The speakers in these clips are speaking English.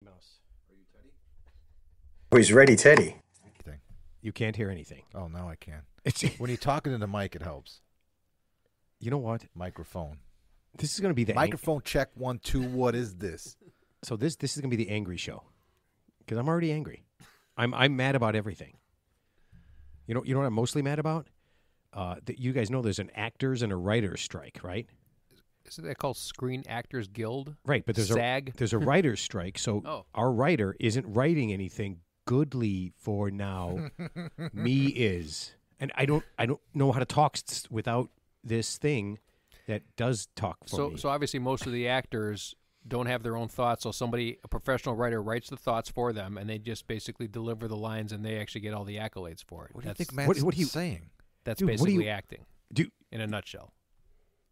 Mouse. Are you Teddy? Oh, he's ready, Teddy. You can't hear anything. Oh, now I can. It's, When you're talking in the mic, it helps. you know what? Microphone. This is going to be the Microphone check 1, 2. What is this? So this is going to be the angry show because I'm already angry. I'm mad about everything. You know what I'm mostly mad about? That you guys know there's an actors and a writers strike, right? Isn't that called Screen Actors Guild? Right, but there's SAG? there's a writers strike. So our writer isn't writing anything goodly for now. Me is, and I don't know how to talk without this thing that does talk for me. So obviously most of the actors don't have their own thoughts, so a professional writer writes the thoughts for them, and they just basically deliver the lines, and they actually get all the accolades for it. What do you think Matt's saying? That's Dude, basically acting do in a nutshell.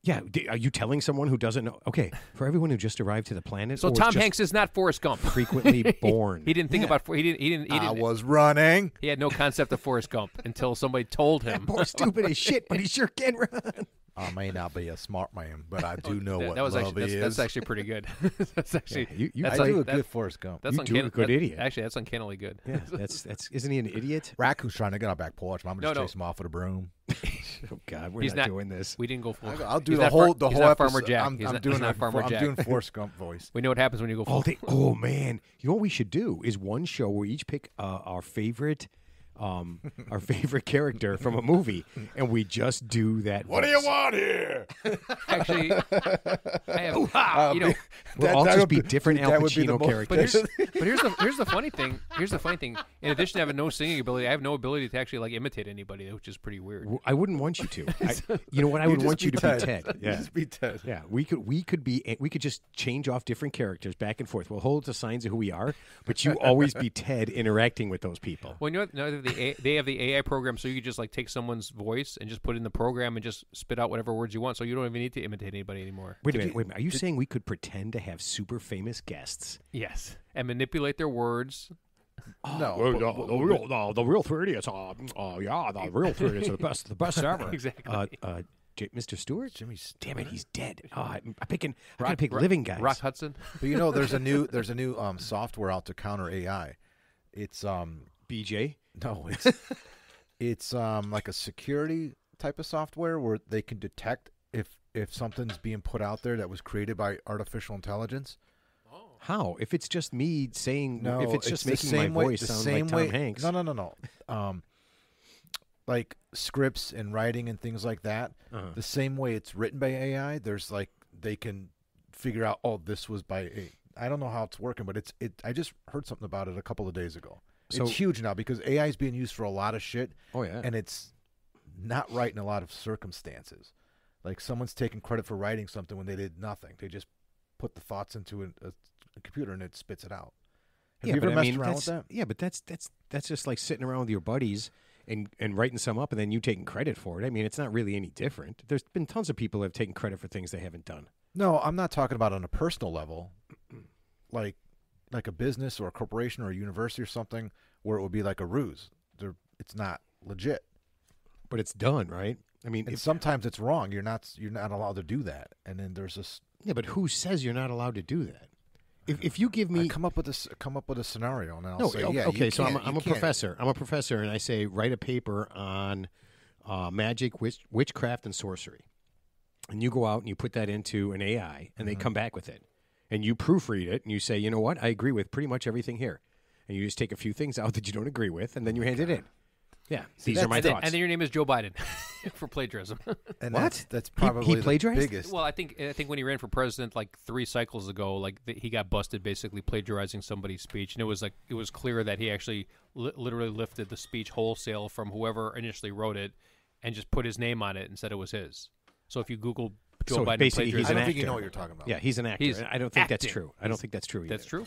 Yeah, are you telling someone who doesn't know? Okay, for everyone who just arrived to the planet. So or Tom just Hanks is not Forrest Gump. frequently born. He didn't think about. He didn't. I was running. He had no concept of Forrest Gump until somebody told him. Poor stupid as shit, but he sure can run. I may not be a smart man, but I do know what that was love actually, is. that's actually pretty good. That's actually you that's I do a that- good Forrest Gump. That's You do a good idiot. Actually, that's uncannily good. Yeah, that's. Isn't he an idiot? Raccoon's trying to get on back porch. I'm just No. chase him off with a broom. Oh God, we're He's not not doing this. We didn't go full. I'll do he's the not whole he's whole not episode. Farmer Jack. I'm He's not doing not Farmer I'm Jack. doing Forrest Gump voice. We know what happens when you go full. Oh man, you know what we should do is one show where we each pick our favorite character from a movie, and we just do that. What do you want here? Actually, I have. We'll all that just would be be- different dude, Al that would be the Pacino most- But characters. here's the funny thing. Here's the funny thing. In addition to having no singing ability, I have no ability to actually imitate anybody, which is pretty weird. I wouldn't want you to. You know what? I would want you to be Ted. Yeah. Just be Ted. Yeah, we could just change off different characters back and forth. We'll hold to signs of who we are, but you always be Ted interacting with those people. Well, you know what? No, they have the AI program, so you could just like take someone's voice and just put it in the program and just spit out whatever words you want. So you don't even need to imitate anybody anymore. Wait a minute. Are you saying we could pretend to have super famous guests? Yes, and manipulate their words. No, the real three idiots. The real three idiots are the best ever. Exactly. Mr. Stewart. Jimmy Damn it, Stewart? he's dead. I gotta pick living guys. Rock Hudson. But you know, there's a new software out to counter AI. It's BJ. no, it's like a security type of software where they can detect if something's being put out there that was created by artificial intelligence. How? If it's just me saying, No, if it's just the making same my way, voice the sound same like Tom way, Hanks. No. Like scripts and writing and things like that. Uh-huh. The same way it's written by AI. There's like they can figure out. Oh, this was by AI. I don't know how it's working, but I just heard something about it a couple of days ago. So- it's huge now because AI is being used for a lot of shit. Oh yeah. And it's not right in a lot of circumstances. Like someone's taking credit for writing something when they did nothing. They just put the thoughts into a computer and it spits it out. Have you ever messed around with that? Yeah, but that's just like sitting around with your buddies and writing some up and then you taking credit for it. I mean, it's not really any different. There's been tons of people who have taken credit for things they haven't done. No, I'm not talking about on a personal level, like a business or a corporation or a university or something where it would be like a ruse. It's not legit. But it's done, right? I mean, And sometimes it's wrong. You're not allowed to do that. And then there's this. yeah, but who says you're not allowed to do that? If you give me come up with a scenario and then I'll no, say okay, you so can't- I'm you a can't. professor. I'm a professor, and I say write a paper on magic, witchcraft, and sorcery. And you go out and you put that into an AI, and they come back with it. And you proofread it, and you say, you know what, I agree with pretty much everything here. And you just take a few things out that you don't agree with, and then you hand it in. Yeah, these are my thoughts. And then your name is Joe Biden for plagiarism. And What? That's He probably the plagiarized? biggest. Well, I think when he ran for president like 3 cycles ago, he got busted basically plagiarizing somebody's speech, and it was clear that he actually literally lifted the speech wholesale from whoever initially wrote it, and just put his name on it and said it was his. So if you Google Joe So Biden basically, he's I an don't plagiarism, think you actor. know what you're talking about. Yeah, he's an actor. He's and I don't think that's acting. true. I don't think that's true either. that's true.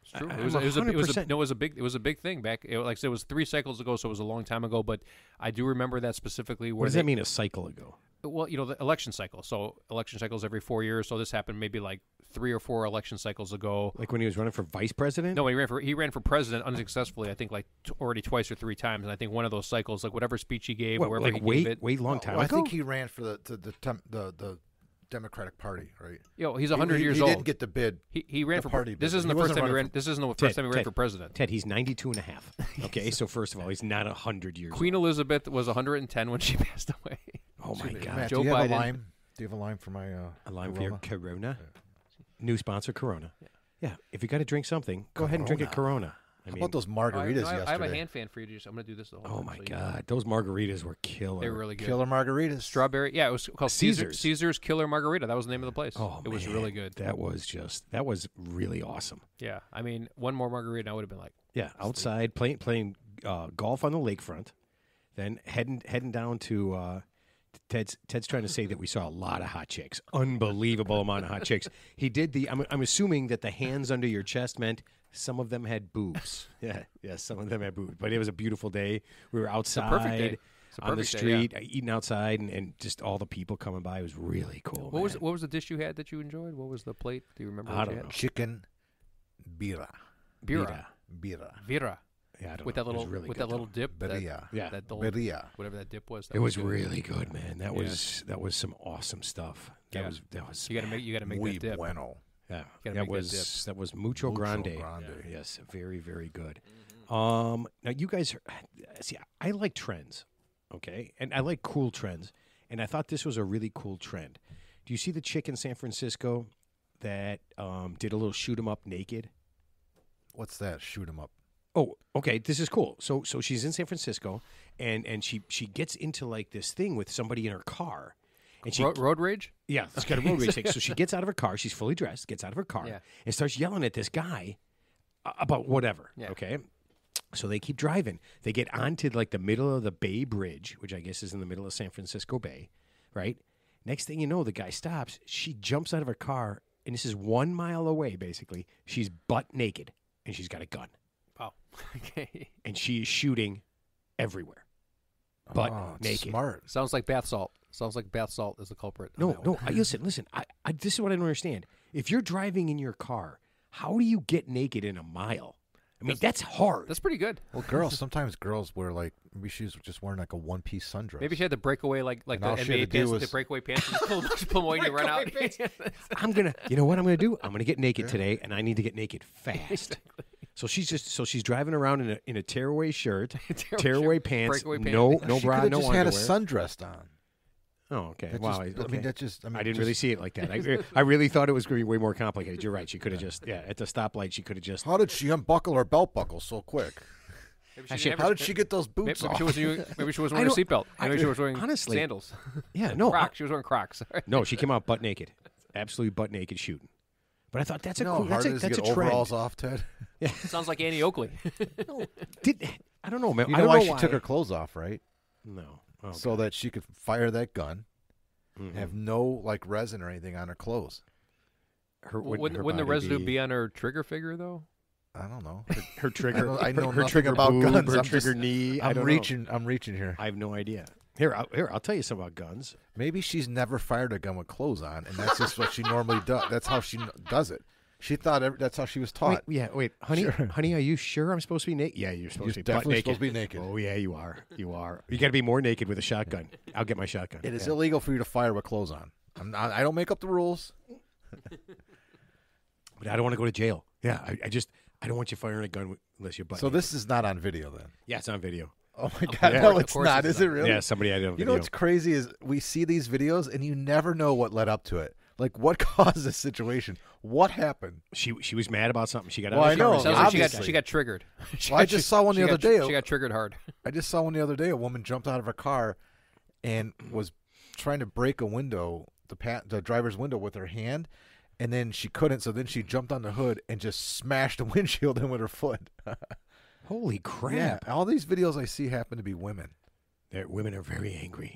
It's true. I'm It was a 100%. no, it was a big thing back. Like I said, it was 3 cycles ago, so it was a long time ago. But I do remember that specifically. Where What does that mean, a cycle ago? Well, the election cycle. So election cycles every 4 years. So this happened maybe like 3 or 4 election cycles ago. Like when he was running for vice president? No, he ran for president unsuccessfully. I think like already twice or 3 times. And I think one of those cycles, like whatever speech he gave, Well, wherever like he gave it. way long time Well, I ago? think he ran for the Democratic Party, right? He's 100 years old. He didn't get the bid. He ran for party. This isn't the first time he ran. This isn't the first time he ran for president. Ted, he's 92 and a half. Okay, so first of all, he's not 100 years Queen old. Elizabeth was 110 when she passed away. Oh my God. Matt, Joe do you have Biden. a lime? Do you have a lime for my A lime for your Corona? Corona. New sponsor, Corona. Yeah, if you got to drink something, go ahead and drink a Corona. How about those margaritas yesterday? I have a hand fan for you. I'm going to do this the whole time. Oh my so God, those margaritas were killer. They were really good. Killer margaritas. Strawberry. Yeah, it was called Caesar's. Caesar's Killer Margarita. That was the name of the place. Oh, it was man, really good. That was really awesome. Yeah, I mean, one more margarita, I would have been like, Yeah, outside playing golf on the lakefront, then heading down to Ted's trying to say that we saw a lot of hot chicks, unbelievable amount of hot chicks. He did I'm assuming that the hands under your chest meant some of them had boobs. Yeah, some of them had boobs. But it was a beautiful day. We were outside on the street, eating outside, and just all the people coming by. It was really cool. What was the dish you had that you enjoyed? What was the plate? Do you remember? I don't know. Chicken birra. Bira. Birra. Yeah, I don't With know. that little It was really with good, that little though. dip. Birria. Yeah. That little, Birria. whatever that dip was. It was good. really good, man. That was some awesome stuff. That Yeah. was You got to make Muy that dip. bueno. Yeah, Gotta that make that was mucho grande. grande. Yeah, yes, very, very good. Now you guys see, I like trends, okay, and I like cool trends, and I thought this was a really cool trend. Do you see the chick in San Francisco that did a little shoot 'em up naked? What's that? Shoot 'em up. Oh, okay, this is cool. So she's in San Francisco, and she gets into like this thing with somebody in her car. And she, Road rage? yeah, it's got a road rage thing. So she gets out of her car. She's fully dressed. Gets out of her car Yeah. and starts yelling at this guy about whatever. Yeah. Okay. So they keep driving. They get onto like the middle of the Bay Bridge, which I guess is in the middle of San Francisco Bay, right? Next thing you know, the guy stops. She jumps out of her car, and this is 1 mile away, basically. She's butt naked, and she's got a gun. Wow. Okay. And she is shooting everywhere. Butt it's naked. Smart. Sounds like bath salt. Sounds like bath salt is the culprit. on No, that one. no. Listen. This is what I don't understand. If you're driving in your car, how do you get naked in a mile? I mean, that's hard. That's pretty good. Well, sometimes girls wear like, maybe she's just wearing like a one-piece sundress. Maybe she had the breakaway like And the all she had NBA to do pants, was- the breakaway pants. And just pull them away and you run out. You know what I'm going to do? I'm going to get naked today, and I need to get naked fast. So she's driving around in a tearaway shirt, tearaway pants, breakaway pants. no she bra, could've no just underwear. had a sundress on. Oh, okay. That Wow. just- okay. I mean, I didn't just- really see it like that. I really thought it was going to be way more complicated. You're right. She could have just, at the stoplight, she could have just. How did she unbuckle her belt buckle so quick? Actually, How did she get those boots Maybe off? she wasn't wearing a seatbelt. Maybe she was wearing honestly, sandals. Yeah, no. Crocs. She was wearing Crocs. No, she came out butt naked. Absolutely butt naked shooting. But I thought that's a You know cool, how hard it is that's to a get trend. overalls off, Ted? Sounds like Annie Oakley. I don't know, man. You I know don't why know she took her clothes off, right? No. Oh, So that she could fire that gun, Mhm. have no like resin or anything on her clothes. Wouldn't the residue be on her trigger figure though? I don't know. her trigger? I know her nothing trigger about boob, guns. her I'm trigger just- knee. I I'm don't reaching. I'm reaching here. know. I have no idea. Here, I'll tell you something about guns. Maybe she's never fired a gun with clothes on, and that's just what she normally does. That's how she does it. She thought that's how she was taught. Wait, honey, Sure. honey, are you sure I'm supposed to be naked? Yeah, you're supposed to be butt definitely naked. supposed to be naked. Oh yeah, you are. You are. You got to be more naked with a shotgun. I'll get my shotgun. It is Yeah. illegal for you to fire with clothes on. I don't make up the rules. But I don't want to go to jail. Yeah, I don't want you firing a gun unless you're butt. So naked. this is not on video then. Yeah, it's on video. Oh my god, yeah. no, Of it's course not. it's Is not. it really? Yeah, somebody had it on You video. know what's crazy is we see these videos and you never know what led up to it. Like what caused this situation? What happened? She was mad about something. She got Well, out I of the car know. and Sounds said, like Obviously. she got triggered. Well, I just saw one the other day. She got triggered hard. I just saw one the other day. A woman jumped out of her car and was trying to break a window, the driver's window, with her hand, and then she couldn't. So then she jumped on the hood and just smashed the windshield in with her foot. Holy crap! Yeah, all these videos I see happen to be women. Women are very angry.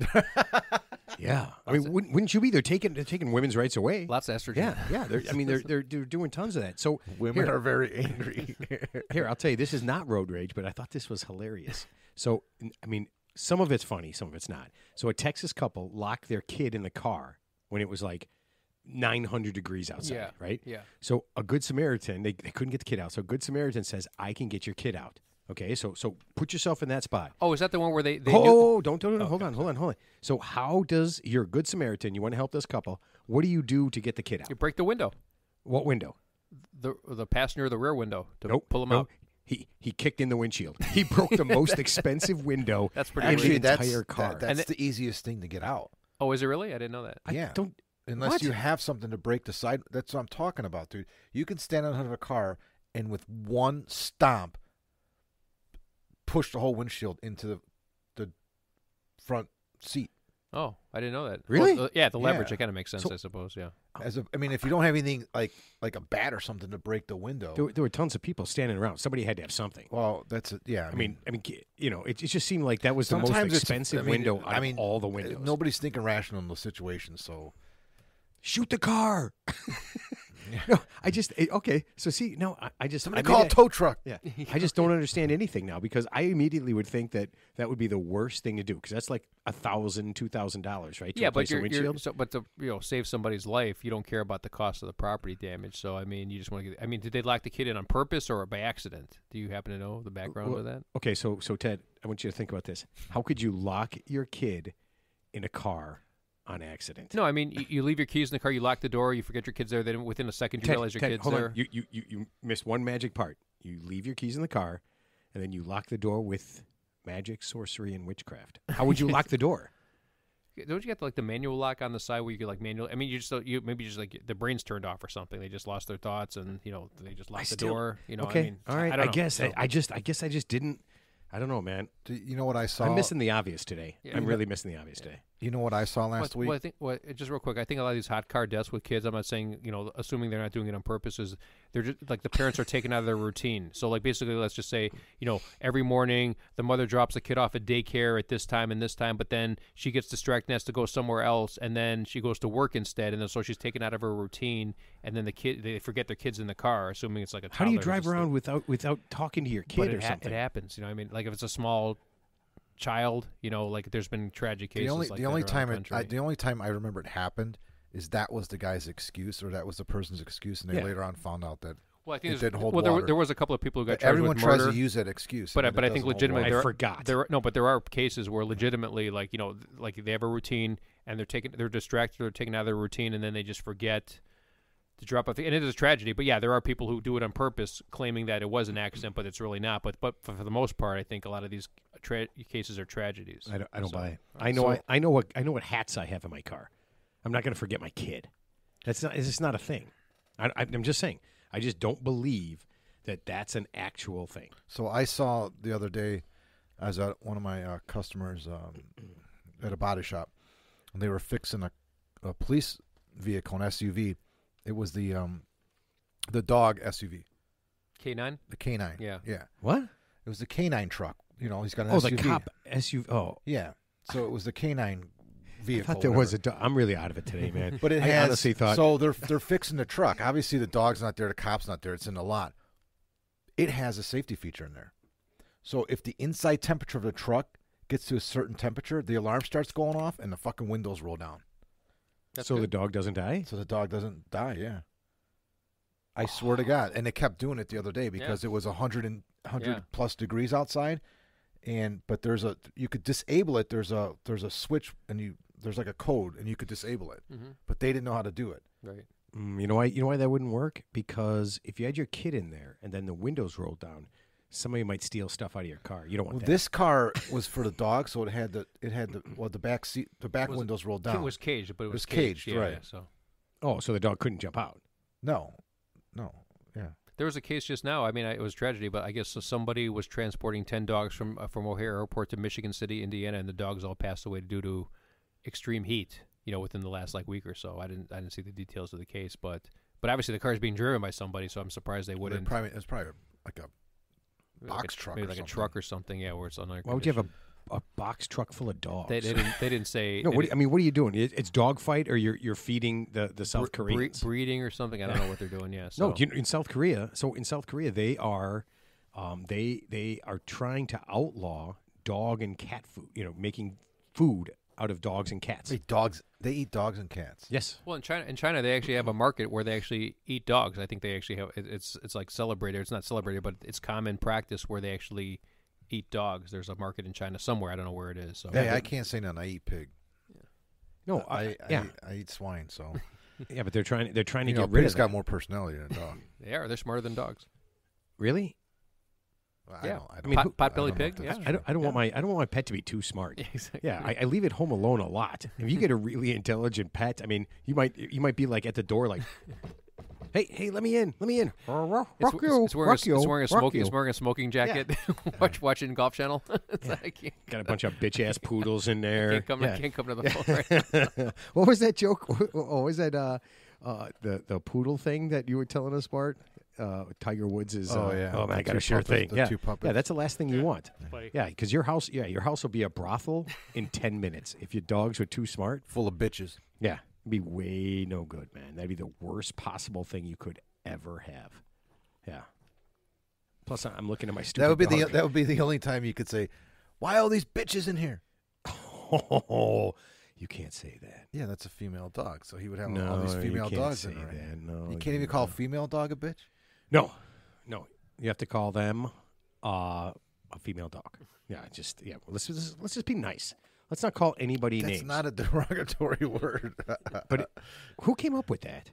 Yeah, I mean, wouldn't you be? They're taking women's rights away. Lots of estrogen. Yeah. They're doing tons of that. So Women here, are very angry. Here, I'll tell you, this is not road rage, but I thought this was hilarious. So, I mean, some of it's funny, some of it's not. So, a Texas couple locked their kid in the car when it was like 900 degrees outside, right? Yeah. So, a Good Samaritan, they couldn't get the kid out. So, a Good Samaritan says, I can get your kid out. Okay, so put yourself in that spot. Oh, is that the one where they knew? Don't. Hold on. So how does you're a good Samaritan? You want to help this couple. What do you do to get the kid out? You break the window, What window? the passenger, the rear window, to Nope. pull them no. out. He kicked in the windshield. He broke the most expensive window That's pretty in Actually, the entire car. that's the easiest thing to get out. Oh, is it really? I didn't know that. Yeah. Don't. Unless What? you have something to break the side. That's what I'm talking about, dude. You can stand on a car and with one stomp push the whole windshield into the front seat. Oh, I didn't know that. Really? Well, yeah, the leverage. Yeah. That kind of makes sense, So- I suppose. Yeah. I mean, if you don't have anything like a bat or something to break the window. There were tons of people standing around. Somebody had to have something. Well, that's it. Yeah. I mean, you know, it just seemed like that was the most sometimes it's- expensive I mean, window out I mean, of all the windows. Nobody's thinking rational in those situations, so. Shoot the car. No, okay. So see, no, I just Somebody maybe call a tow truck. Yeah, I just don't understand anything now because I immediately would think that would be the worst thing to do because that's like $1,000, $2,000, right? To Yeah, but replace a windshield. to save somebody's life, you don't care about the cost of the property damage. So I mean, you just want to get. I mean, did they lock the kid in on purpose or by accident? Do you happen to know the background of that? Okay, so Ted, I want you to think about this. How could you lock your kid in a car on accident? No, I mean, you leave your keys in the car, you lock the door, you forget your kids there. Then within a second, you realize your Ted, kid's hold there. on. You missed one magic part. You leave your keys in the car, and then you lock the door with magic, sorcery, and witchcraft. How would you lock the door? Don't you get like the manual lock on the side where you get like manual? I mean, maybe just like the brain's turned off or something. They just lost their thoughts and they just locked the door. Okay, I mean, all right. I don't know. guess So- I just didn't. I don't know, man. You know what I saw? I'm missing the obvious today. Yeah. I'm really missing the obvious today. You know what I saw last week? Well, I think just real quick, I think a lot of these hot car deaths with kids. I'm not saying assuming they're not doing it on purpose. Is they're just like the parents are taken out of their routine. So like basically, let's just say every morning the mother drops the kid off at daycare at this time and this time, but then she gets distracted and has to go somewhere else, and then she goes to work instead, and then so she's taken out of her routine, and then they forget their kids in the car, assuming it's like a. How do you toddler, drive just around without talking to your but kid it or something? It happens. I mean, like if it's a small child, like there's been tragic cases. The only time I remember it happened is that was the guy's excuse, or that was the person's excuse, and they later on found out that Well, I think it didn't hold well, water. there was a couple of people who got But charged everyone with tries murder. to use that excuse. But and I it think doesn't hold legitimately, water. I forgot. But there are cases where legitimately, like like they have a routine and they're distracted, they're taken out of their routine, and then they just forget to drop off. And it is a tragedy. But yeah, there are people who do it on purpose, claiming that it was an accident, but it's really not. But for the most part, I think a lot of these cases are tragedies. I don't So- buy it. I know what hats I have in my car. I'm not going to forget my kid. It's just not a thing. I'm just saying. I just don't believe that that's an actual thing. So I saw the other day, I was at one of my customers at a body shop, and they were fixing a police vehicle, an SUV. It was the dog SUV, K9. the K9. Yeah. yeah. What? It was the K9 truck. He's got an Oh, SUV. the cop SUV. Oh, Yeah. So it was the K9 I vehicle. thought there was whatever. I'm really out of it today, man. But it I has. honestly thought. So they're fixing the truck. Obviously, the dog's not there. The cop's not there. It's in the lot. It has a safety feature in there. So if the inside temperature of the truck gets to a certain temperature, the alarm starts going off and the fucking windows roll down. That's so good. the dog doesn't die. So the dog doesn't die. Yeah. I swear to God, and they kept doing it the other day because it was 100 plus degrees outside, but you could disable it. There's a switch and there's like a code and you could disable it, but they didn't know how to do it. Right. You know why that wouldn't work? Because if you had your kid in there and then the windows rolled down, somebody might steal stuff out of your car. You don't want that. This car was for the dog, so it had the back seat, the back windows rolled down. It was caged, but it was caged, yeah, right. Yeah, so. Oh, so the dog couldn't jump out. No, yeah. There was a case just now. I mean, it was tragedy, but I guess somebody was transporting 10 dogs from O'Hare Airport to Michigan City, Indiana, and the dogs all passed away due to extreme heat. Within the last week or so. I didn't see the details of the case, but obviously the car is being driven by somebody, so I'm surprised they wouldn't. It's probably like a box truck, maybe or like something. a truck or something. Yeah, where it's on. Why would you have a box truck full of dogs? They didn't say. No, what are you doing? It's dog fight, or you're feeding the South Koreans breeding or something. I don't know what they're doing. Yeah. So. No, in South Korea. So in South Korea, they are trying to outlaw dog and cat food. Making food out of dogs and cats. They eat dogs and cats. Yes. Well, in China, they actually have a market where they actually eat dogs. I think they actually have it's like celebrated. It's not celebrated, but it's common practice where they actually eat dogs. There's a market in China somewhere. I don't know where it is. So Hey, I can't say nothing. I eat pig. No, I eat swine. So yeah, but they're trying to get rid pig's of got that. more personality than a dog. they are. They're smarter than dogs. Really? Yeah. I mean, Potbelly pig. know if Yeah. that's I don't want my pet to be too smart. Exactly. Yeah, I leave it home alone a lot. If you get a really intelligent pet, I mean, you might be like at the door, like, hey, let me in. It's wearing a smoking jacket. Watching Golf Channel. Got a bunch of bitch ass poodles in there. Can't come to the phone. Right? What was that joke? Oh, was that the poodle thing that you were telling us, Bart? Tiger Woods is. Oh yeah. Oh man, I got a sure thing. The two puppets. Yeah, that's the last thing you want. Funny. Yeah, because your house will be a brothel in 10 minutes if your dogs were too smart. Full of bitches. Yeah, it'd be way no good, man. That'd be the worst possible thing you could ever have. Yeah. Plus, I'm looking at my stupid. That would be the only time you could say, "Why all these bitches in here?" Oh, you can't say that. Yeah, that's a female dog, so he would have No, all these female you can't dogs say in there. that. No, you can't even call a female dog a bitch. No. You have to call them a female dog. Yeah, let's just be nice. Let's not call anybody That's names. not a derogatory word. But who came up with that?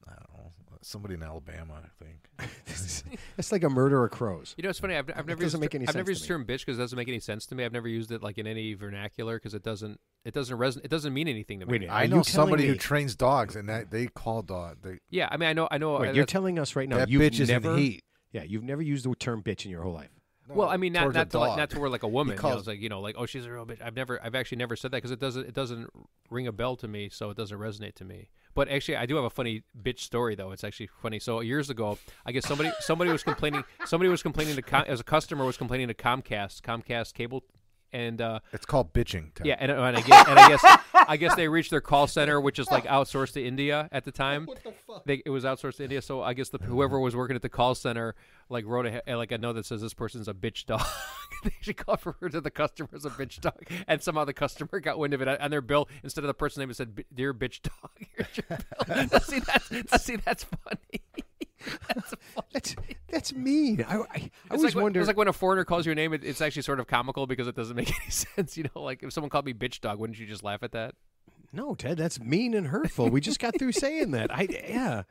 I don't know. Somebody in Alabama, I think. It's like a murder of crows. You know, it's funny. I've never doesn't used make any I've sense never to used me. the term bitch because it doesn't make any sense to me. I've never used it like in any vernacular because it doesn't resonate. It doesn't mean anything to me. Wait, I are know you telling somebody who me- trains dogs, and that they call dog. Yeah, I mean, I know. Wait, you're telling us right now That you've bitch is never in heat. Yeah, you've never used the term bitch in your whole life. Well, I mean, not towards a to like, dog. not to where like a woman. calls- Like oh, she's a real bitch. I've actually never said that because it doesn't ring a bell to me, so it doesn't resonate to me. But actually, I do have a funny bitch story though. It's actually funny. So years ago, I guess somebody was complaining. Somebody was complaining to as a customer was complaining to Comcast cable, and It's called bitching. Ted. yeah, and I guess they reached their call center, which is like outsourced to India at the time. What the fuck? It was outsourced to India, so I guess whoever was working at the call center like wrote a note that says this person's a bitch dog. They should call for her to the customer as a bitch dog, and somehow the customer got wind of it on their bill. Instead of the person's name, it said "Dear bitch dog." Here's your bill. See, that's funny. That's funny. That's mean. I It's always like, wonder. it's like when a foreigner calls your name, it's actually sort of comical because it doesn't make any sense. You know, like if someone called me bitch dog, wouldn't you just laugh at that? No, Ted, that's mean and hurtful. We just got through saying that. Yeah.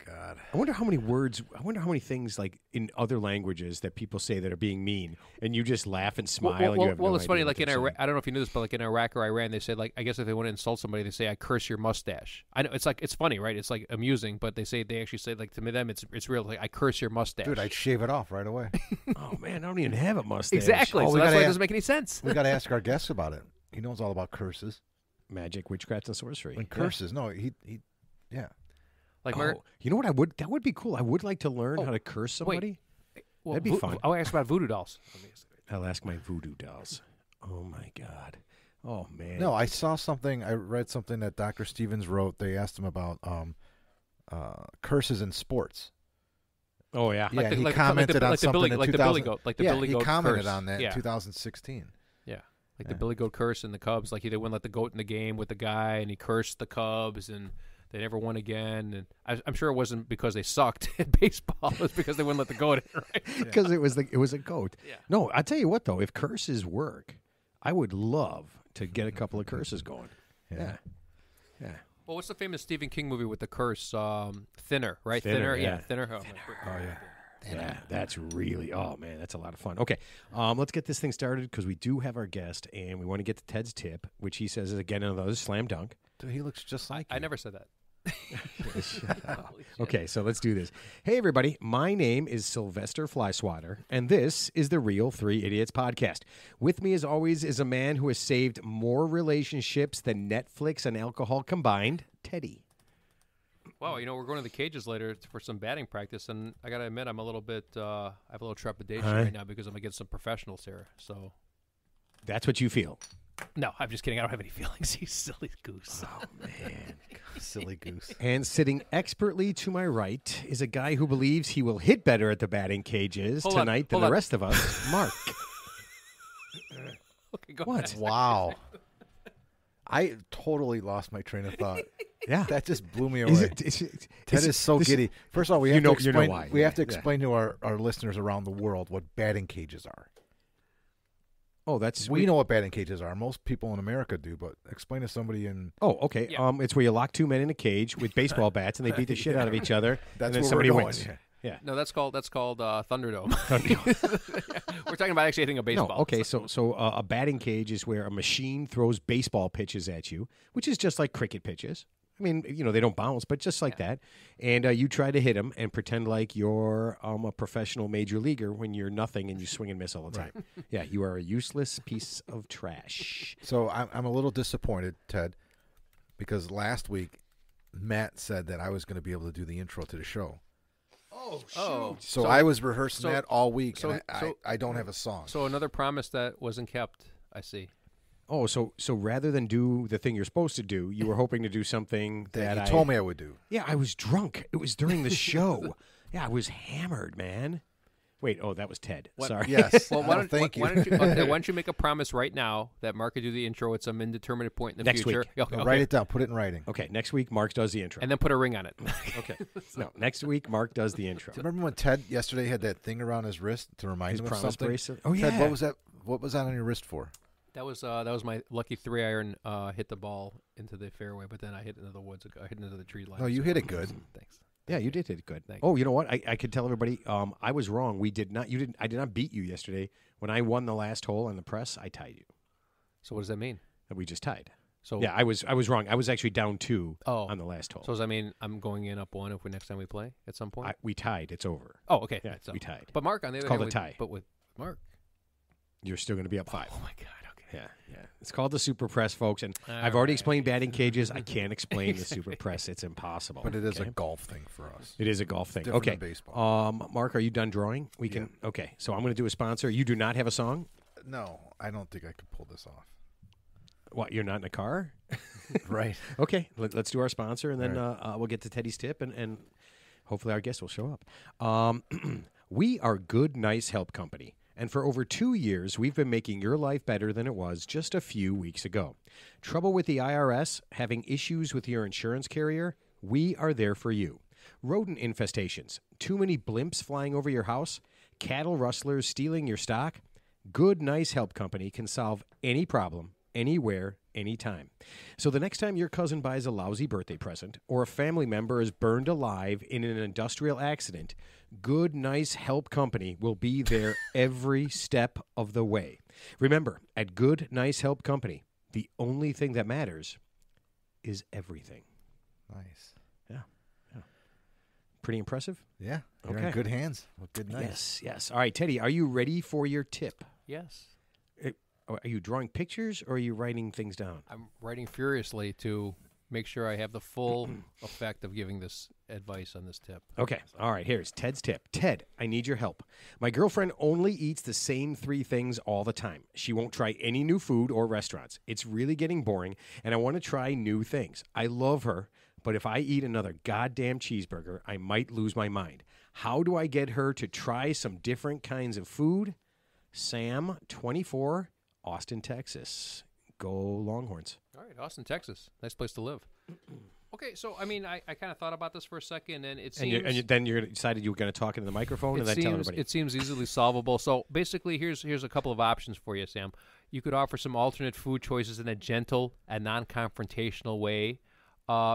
God. I wonder how many words. I wonder how many things like in other languages that people say that are being mean, and you just laugh and smile. and you have no it's idea funny. what Like in they're Iraq, saying. I don't know if you knew this, but like in Iraq or Iran, they say like I guess if they want to insult somebody, they say I curse your mustache. I know it's funny, right? It's like amusing, but they actually say like to them it's real. Like I curse your mustache. Dude, I'd shave it off right away. Oh man, I don't even have a mustache. exactly. Oh, So we that's gotta why it ask- doesn't make any sense. We got to ask our guest about it. He knows all about curses. Magic, witchcraft, and sorcery. And curses. No, he. Yeah. Like Oh, you know what? That would be cool. I would like to learn how to curse somebody. well, that'd be fun. I'll ask about voodoo dolls. I'll ask my voodoo dolls. Oh my god. Oh man. No, I saw something. I read something that Dr. Stevens wrote. They asked him about curses in sports. Oh yeah. Yeah, he like commented on the something Billy, in like the 2000 Billy Goat, like the yeah, Billy he Goat commented curse. on that Yeah. in 2016. Yeah. Like Yeah. the Billy Goat curse and the Cubs. Like he wouldn't let the goat in the game with the guy, and he cursed the Cubs, and they never won again. And I'm sure it wasn't because they sucked at baseball. It was because they wouldn't let the goat in, right? Because it was a goat. Yeah. No, I tell you what though, if curses work, I would love to get a couple of curses going. Yeah. Yeah. Well, what's the famous Stephen King movie with the curse? Thinner, right? Thinner, yeah. Thinner. Oh yeah. Yeah, that's really. Oh man, that's a lot of fun. Okay, let's get this thing started because we do have our guest, and we want to get to Ted's tip, which he says is again another slam dunk. Dude, he looks just like you. I never said that. Okay, so let's do this. Hey everybody, my name is Sylvester Flyswatter, and this is the Real Three Idiots podcast. With me, as always, is a man who has saved more relationships than Netflix and alcohol combined. Teddy. Wow, we're going to the cages later for some batting practice, and I got to admit, I'm a little bit. I have a little trepidation right now because I'm against some professionals here. So, That's what you feel. no, I'm just kidding. I don't have any feelings. You silly goose. Oh man. Silly goose. And sitting expertly to my right is a guy who believes he will hit better at the batting cages Hold on, tonight than hold the on. rest of us. Mark. Okay, go What? ahead. Wow. I totally lost my train of thought. Yeah. That just blew me away. Ted is so giddy. First of all, we have to explain. why. We have to explain to our listeners around the world what batting cages are. Oh, that's we know what batting cages are. Most people in America do, but explain to somebody in. Oh, okay. Yeah. It's where you lock two men in a cage with baseball bats and they beat the shit out of each other. That's and then where somebody we're going. wins. Yeah. No, that's called Thunderdome. We're talking about actually hitting a baseball. No, okay. So a batting cage is where a machine throws baseball pitches at you, which is just like cricket pitches. I mean, they don't bounce, but just like that. And you try to hit them and pretend like you're a professional major leaguer when you're nothing and you swing and miss all the time. Yeah, you are a useless piece of trash. So I'm a little disappointed, Ted, because last week Matt said that I was going to be able to do the intro to the show. Oh, shoot. Oh, So I was rehearsing that all week, so- and so- I don't have a song. So another promise that wasn't kept. I see. Oh, so rather than do the thing you're supposed to do, you were hoping to do something that that you told me I would do. Yeah, I was drunk. It was during the show. Yeah, I was hammered, man. Wait, that was Ted. Sorry. Yes. Well, why don't, thank you. why don't you make a promise right now that Mark could do the intro at some indeterminate point in the Next future? week. Yeah, okay. Write it down. Put it in writing. Okay, next week Mark does the intro. And then put a ring on it. Okay. No, next week Mark does the intro. Remember when Ted yesterday had that thing around his wrist to remind His him of promise something? bracelet. Oh, yeah. Ted, what was that? What was that on your wrist for? That was my lucky 3-iron. Hit the ball into the fairway, but then I hit into the woods. I hit into the tree line. No, you hit it good. Thanks. Yeah, you did it good. Thank Oh, you know what? I could tell everybody I was wrong. We did not. You didn't. I did not beat you yesterday. When I won the last hole on the press, I tied you. So what does that mean? And we just tied. So Yeah, I was wrong. I was actually down 2 Oh. on the last hole. So does that mean I'm going in up 1 if next time we play at some point? We tied. It's over. Oh, okay. Yeah, So- we tied. But Mark on the other called hand, a tie. But with Mark. You're still going to be up 5. Oh my God. Okay. Yeah. It's called the Super Press, folks. And All I've already right. explained batting cages. I can't explain the Super Press. It's impossible. But it is okay? a golf thing for us. It is a golf thing. Different Okay. than baseball. Mark, are you done drawing? We can. Okay. So I'm going to do a sponsor. You do not have a song? No, I don't think I could pull this off. What? You're not in a car? Right. Okay. Let's do our sponsor, and then Right. we'll get to Teddy's tip, and hopefully our guest will show up. We are Good Nice Help Company. And for over 2 years, we've been making your life better than it was just a few weeks ago. Trouble with the IRS? Having issues with your insurance carrier? We are there for you. Rodent infestations? Too many blimps flying over your house? Cattle rustlers stealing your stock? Good Nice Help Company can solve any problem, anywhere, anytime. So the next time your cousin buys a lousy birthday present or a family member is burned alive in an industrial accident, Good Nice Help Company will be there every step of the way. Remember, at Good Nice Help Company, the only thing that matters is everything. Nice. Pretty impressive? Yeah. You're Okay. in good hands. Well, good night. Yes. All right, Teddy, are you ready for your tip? Yes. Are you drawing pictures or are you writing things down? I'm writing furiously to make sure I have the full effect of giving this advice on this tip. Okay. All right. Here's Ted's tip. Ted, I need your help. My girlfriend only eats the same 3 things all the time. She won't try any new food or restaurants. It's really getting boring, and I want to try new things. I love her, but if I eat another goddamn cheeseburger, I might lose my mind. How do I get her to try some different kinds of food? Sam, 24, Austin, Texas. Go Longhorns. All right, Austin, Texas. Nice place to live. Okay, so, I mean, I kind of thought about this for a second, and it seems... Then you decided you were going to talk into the microphone and then tell everybody. It seems easily solvable. So basically, here's a couple of options for you, Sam. You could offer some alternate food choices in a gentle and non-confrontational way.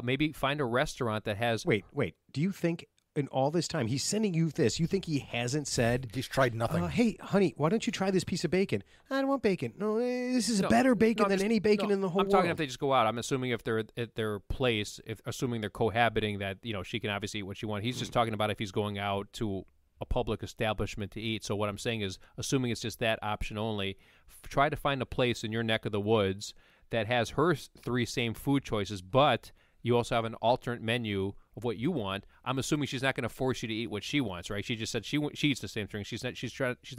Maybe find a restaurant that has... Wait. Do you think in all this time he's sending you this, you think he hasn't said, He's tried nothing. hey, honey, why don't you try this piece of bacon? I don't want bacon. No, this is better bacon than any bacon in the whole I'm talking world. if they just go out. I'm assuming if they're at their place, assuming they're cohabiting, that she can obviously eat what she wants. He's just talking about if he's going out to a public establishment to eat. So what I'm saying is, assuming it's just that option only, try to find a place in your neck of the woods that has her 3 same food choices, but you also have an alternate menu of what you want. I'm assuming she's not going to force you to eat what she wants, right? She just said she eats the same thing. She's not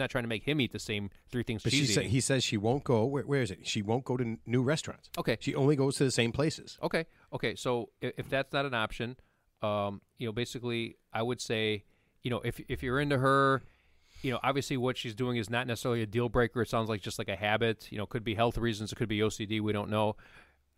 trying to make him eat the same 3 things But she's eating. he says she won't go. Where is it? She won't go to new restaurants. Okay. She only goes to the same places. Okay. So if that's not an option, basically I would say, if you're into her, obviously what she's doing is not necessarily a deal breaker. It sounds like just like a habit. Could be health reasons. It could be OCD. We don't know.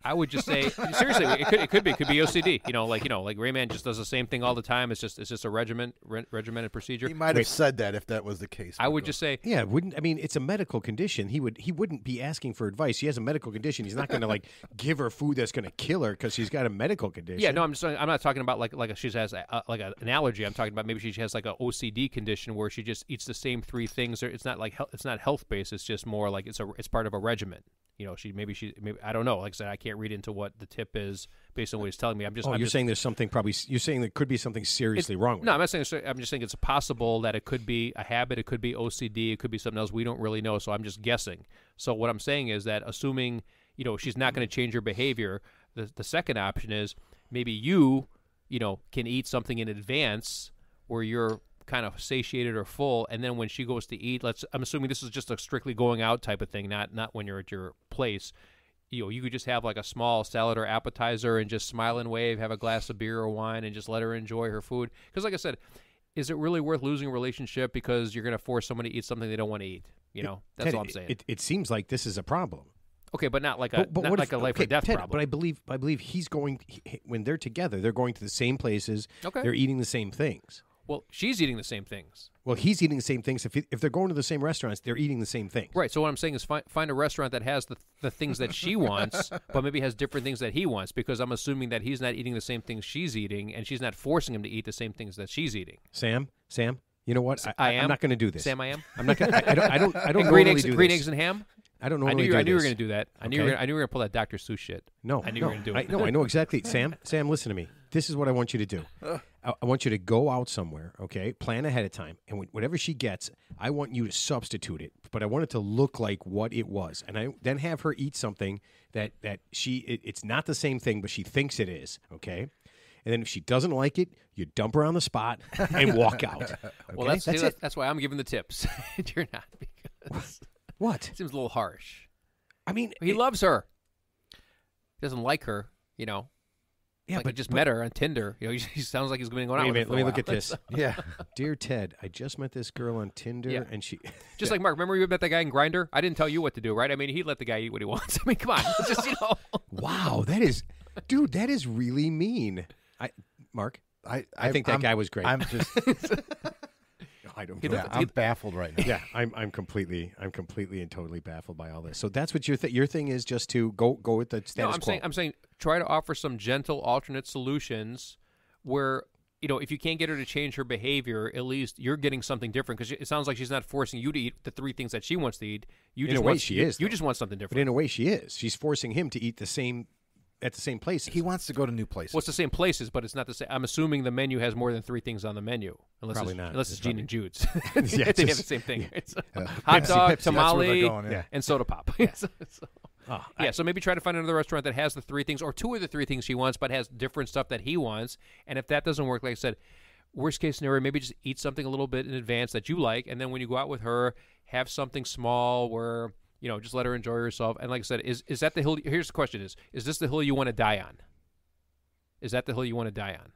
I would just say seriously, it could be OCD. Like Rayman just does the same thing all the time. It's just a regimented procedure. He might have said that if that was the case. I would just say, it's a medical condition. He wouldn't be asking for advice. He has a medical condition. He's not going to like give her food that's going to kill her because she's got a medical condition. Yeah, no, I'm not talking about like she has an allergy. I'm talking about maybe she has like an OCD condition where she just eats the same 3 things. It's not like it's not health based. It's just more like it's part of a regimen. Maybe I don't know. Like I said, I can't read into what the tip is based on what he's telling me. You're saying there's something you're saying there could be something seriously wrong with it. I'm not saying. I'm just saying it's possible that it could be a habit. It could be OCD. It could be something else. We don't really know. So I'm just guessing. So what I'm saying is that assuming she's not going to change her behavior, the second option is maybe you can eat something in advance where you're kind of satiated or full, and then when she goes to eat, I'm assuming this is just a strictly going out type of thing, not when you're at your place. You could just have like a small salad or appetizer and just smile and wave, have a glass of beer or wine, and just let her enjoy her food. Because like I said, is it really worth losing a relationship because you're going to force somebody to eat something they don't want to eat? That's Ted, all I'm saying. It seems like this is a problem. Okay, but not like a life or death Ted, problem. But I believe he's going when they're together. They're going to the same places. Okay. They're eating the same things. Well, she's eating the same things. Well, he's eating the same things. If they're going to the same restaurants, they're eating the same things. Right. So what I'm saying is find a restaurant that has the things that she wants, but maybe has different things that he wants, because I'm assuming that he's not eating the same things she's eating, and she's not forcing him to eat the same things that she's eating. Sam, you know what? I'm not going to do this. Sam, I am. I'm not going. I don't. And normally green do eggs and ham. I don't normally I knew you were this. going to do that. I knew you were going to pull that Dr. Seuss shit. No, I knew you were going to do it. I know exactly. Sam, listen to me. This is what I want you to do. I want you to go out somewhere, okay? Plan ahead of time, and whatever she gets, I want you to substitute it. But I want it to look like what it was, and I then have her eat something that it's not the same thing, but she thinks it is, okay? And then if she doesn't like it, you dump her on the spot and walk out. Okay? Well, that's why I'm giving the tips. You're not, because what? It seems a little harsh. I mean, he loves her. He doesn't like her, Yeah, but he just met her on Tinder. He sounds like he's going to go out with her. Let me look at this. Yeah. Dear Ted, I just met this girl on Tinder, and she... Just like Mark, remember you met that guy in Grindr? I didn't tell you what to do, right? I mean, he let the guy eat what he wants. I mean, come on. It's just, Wow, that is... Dude, that is really mean. Mark, I think that guy was great. I'm just... I don't. I'm baffled right now. Yeah, I'm completely and totally baffled by all this. So that's what your thing is, just to go with the status quo. I'm saying try to offer some gentle alternate solutions where if you can't get her to change her behavior, at least you're getting something different, because it sounds like she's not forcing you to eat the 3 things that she wants to eat. You just want something different. But in a way, she is. She's forcing him to eat at the same places. He wants to go to new places. Well, it's the same places, but it's not the same. I'm assuming the menu has more than 3 things on the menu. Probably not. Unless it's Gene and Jude's. Yeah, they have the same thing. It's hot Pepsi, dog, Pepsi. tamale, Going, and soda pop. So maybe try to find another restaurant that has the 3 things, or 2 of the 3 things she wants, but has different stuff that he wants. And if that doesn't work, like I said, worst case scenario, maybe just eat something a little bit in advance that you like, and then when you go out with her, have something small where... just let her enjoy herself. And like I said, is that the hill? Here's the question: Is this the hill you want to die on? Is that the hill you want to die on?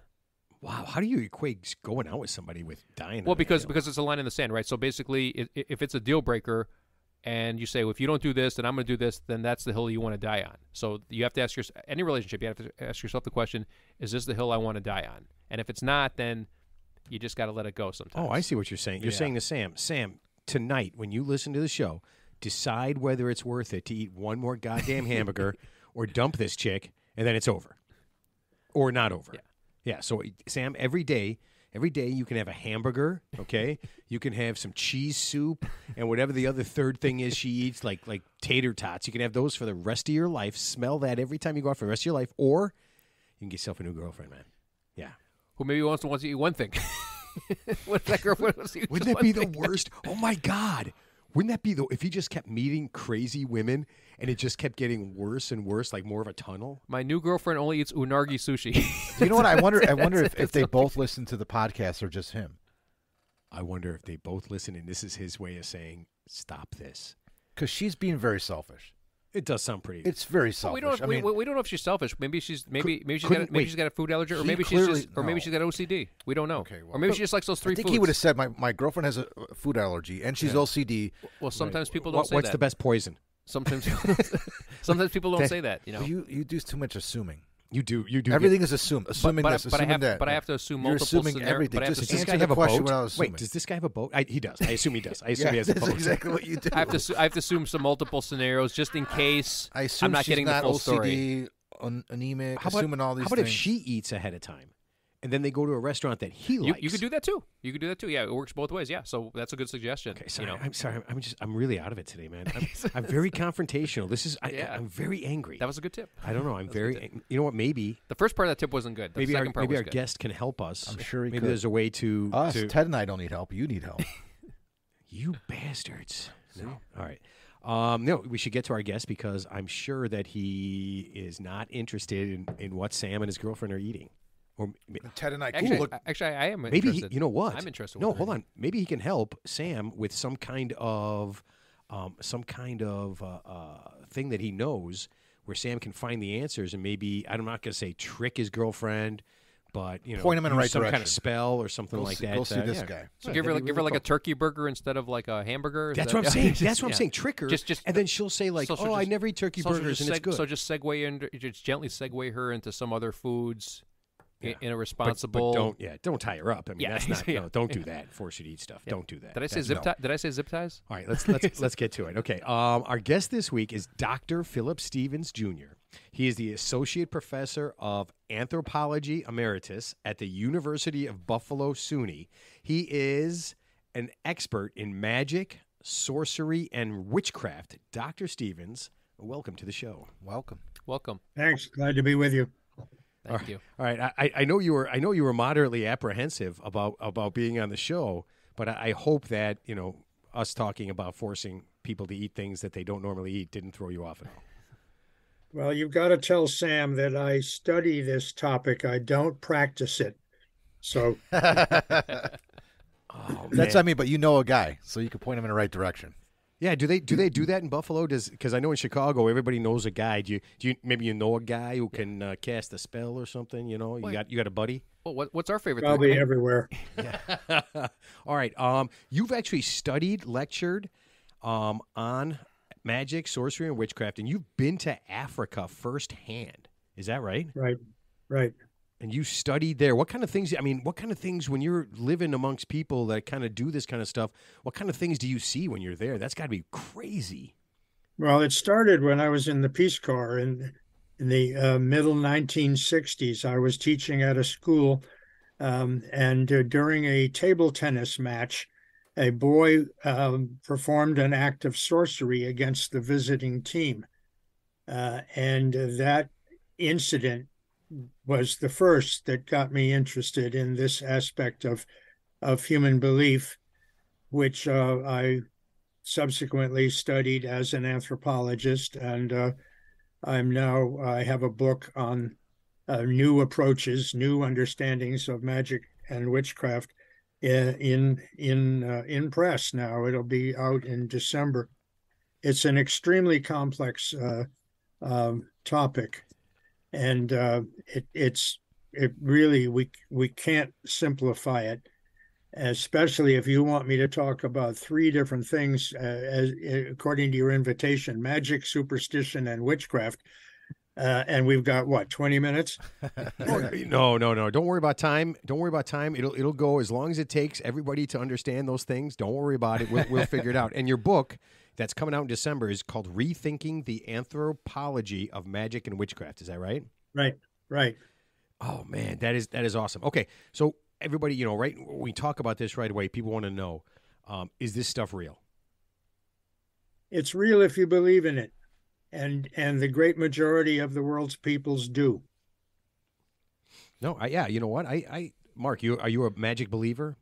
Wow, how do you equate going out with somebody with dying? Well, because it's a line in the sand, right? So basically, if it's a deal breaker, and you say, well, if you don't do this, then I'm going to do this, then that's the hill you want to die on. So you have to ask any relationship, you have to ask yourself the question: is this the hill I want to die on? And if it's not, then you just got to let it go sometimes. Oh, I see what you're saying. You're saying to Sam, tonight when you listen to the show, decide whether it's worth it to eat one more goddamn hamburger or dump this chick, and then it's over. Or not over. Yeah. So, Sam, every day you can have a hamburger, okay? You can have some cheese soup and whatever the other third thing is she eats, like tater tots. You can have those for the rest of your life. Smell that every time you go out for the rest of your life. Or you can get yourself a new girlfriend, man. Yeah. Who maybe wants to eat one thing. What if that girlfriend wants to eat Wouldn't that be the worst? Oh, my God. Wouldn't that be if he just kept meeting crazy women and it just kept getting worse and worse, like more of a tunnel? My new girlfriend only eats unagi sushi. You know what? I wonder if they both listen to the podcast or just him. I wonder if they both listen and this is his way of saying, stop this. Because she's being very selfish. It does sound pretty. It's very selfish. We don't know if she's selfish. Maybe she's got a food allergy, or maybe she's got OCD. We don't know. Okay, well, or maybe she just likes those 3 foods. I think he would have said my girlfriend has a food allergy and she's OCD. Well, sometimes people don't say that. What's the best poison? Sometimes people don't say that. You know, Well, you do too much assuming. You do. Everything is assumed. Assuming but this, assuming that. But I have to assume You're multiple assuming scenarios. everything. But I have Just to, Does this answer guy the have a question boat? without assuming. Wait, does this guy have a boat? He does. I assume he does. I assume Yeah, he has a that's boat. exactly what you do. I have to assume some multiple scenarios just in case I assume I'm not she's getting not the full story. OCD, anemic, How about, assuming all these how about things. if she eats ahead of time, and then they go to a restaurant that he You likes? could do that too. Yeah, it works both ways. Yeah, so that's a good suggestion. Okay, sorry. You know, I'm sorry. I'm really out of it today, man. I'm very confrontational. I'm very angry. that was a good tip. I don't know. I'm very. You know what? Maybe The first part of that tip wasn't good. The maybe our second part was good. guest can help us. I'm sure he maybe could. there's a way to. Us, to Ted and I don't need help. You need help. You bastards. No. All right. No, we should get to our guest because I'm sure that he is not interested in what Sam and his girlfriend are eating. Or Ted and I Actually, I am maybe interested. you know what? I'm interested. No, with hold on. Maybe he can help Sam with some kind of thing that he knows where Sam can find the answers and maybe I'm not going to say trick his girlfriend, but point him in the use right some kind direction. of spell or something like that. Go see this yeah. guy. So Yeah, give her that'd be like really a turkey burger instead of like a hamburger. That's what I'm saying. That's what I'm Yeah. saying. Trick her, Just and then she'll say like, so I just- never eat turkey so burgers, and it's good. So just just gently segue her into some other foods in a But responsible. don't tie her up. I mean, Yeah. that's not. Yeah. No, don't do that. Force her to eat stuff. Yeah. Don't do that. Did I say That's- zip tie? Did I say zip ties? All right, let's get to it. Okay, our guest this week is Dr. Philip Stevens Jr. He is the Associate Professor of Anthropology Emeritus at the University of Buffalo SUNY. He is an expert in magic, sorcery, and witchcraft. Dr. Stevens, welcome to the show. Welcome. Welcome. Thanks. Glad to be with you. Thank you. All right, I know you were moderately apprehensive about being on the show, but I hope that us talking about forcing people to eat things that they don't normally eat didn't throw you off at all. Well, you've got to tell Sam that I study this topic. I don't practice it. So Oh, That's man. I mean, but you know a guy, so you can point him in the right direction. Yeah, do they do that in Buffalo? Because I know in Chicago everybody knows a guy. Do you maybe you know a guy who can cast a spell or something? You got a buddy. Well, what's our favorite? probably thing? everywhere. All right. You've actually lectured on magic, sorcery, and witchcraft, and you've been to Africa firsthand. Is that right? Right. And you studied there. What kind of things? I mean, what kind of things when you're living amongst people that kind of do this kind of stuff? What kind of things do you see when you're there? That's got to be crazy. Well, it started when I was in the Peace Corps in the middle 1960s. I was teaching at a school, and during a table tennis match, a boy performed an act of sorcery against the visiting team. And that incident was the first that got me interested in this aspect of human belief, which I subsequently studied as an anthropologist. And I have a book on new approaches, new understandings of magic and witchcraft in press now. It'll be out in December. It's an extremely complex topic, and it really we can't simplify it, especially if you want me to talk about three different things according to your invitation: magic, superstition, and witchcraft. And we've got 20 minutes? No. Don't worry about time. It'll go as long as it takes everybody to understand those things. Don't worry about it. We'll figure it out. And your book that's coming out in December is called Rethinking the Anthropology of Magic and Witchcraft. Is that right? Right. Oh man, that is awesome. Okay, so everybody, right when we talk about this right away, people want to know, is this stuff real? It's real if you believe in it. And the great majority of the world's peoples do. No, you know what? Mark, are you a magic believer?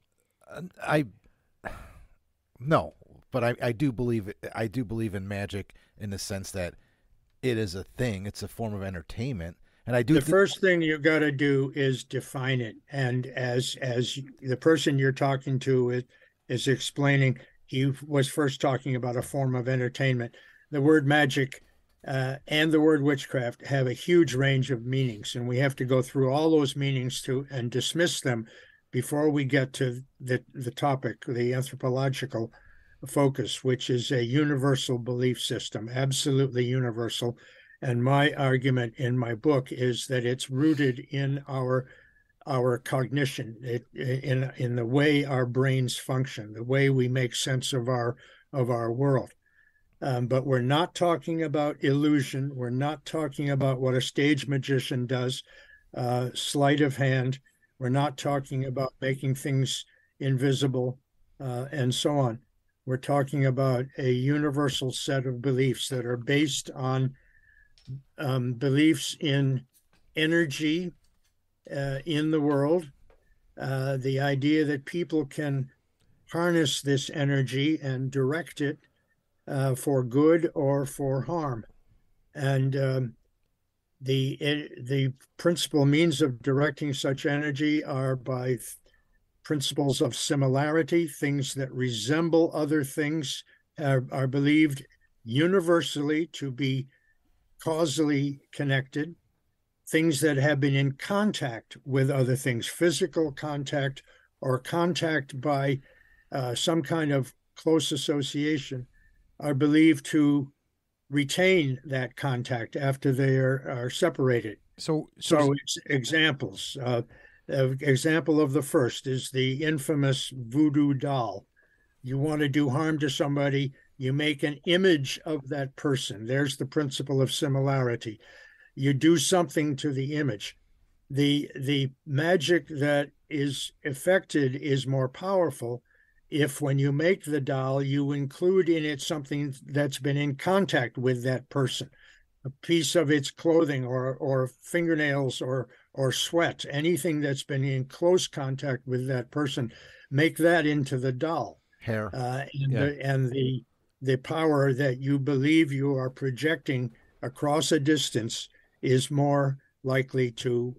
No, but I do believe I do believe in magic in the sense that it is a thing. It's a form of entertainment, and I do. The first thing you got to do is define it. And as the person you're talking to is explaining, he was first talking about a form of entertainment. The word magic and the word witchcraft have a huge range of meanings, and we have to go through all those meanings and dismiss them before we get to the topic, the anthropological focus, which is a universal belief system, absolutely universal. And my argument in my book is that it's rooted in our cognition, in the way our brains function, the way we make sense of our world. But we're not talking about illusion. We're not talking about what a stage magician does, sleight of hand. We're not talking about making things invisible and so on. We're talking about a universal set of beliefs that are based on beliefs in energy in the world, the idea that people can harness this energy and direct it for good or for harm. And the principal means of directing such energy are by principles of similarity. Things that resemble other things are believed universally to be causally connected. Things that have been in contact with other things, physical contact or contact by some kind of close association, are believed to retain that contact after they are separated. So it's examples. Example of the first is the infamous voodoo doll. You want to do harm to somebody, you make an image of that person. There's the principle of similarity. You do something to the image. The magic that is effected is more powerful if, when you make the doll, you include in it something that's been in contact with that person, a piece of its clothing or fingernails or sweat, anything that's been in close contact with that person. Make that into the doll. Hair. And the power that you believe you are projecting across a distance is more likely to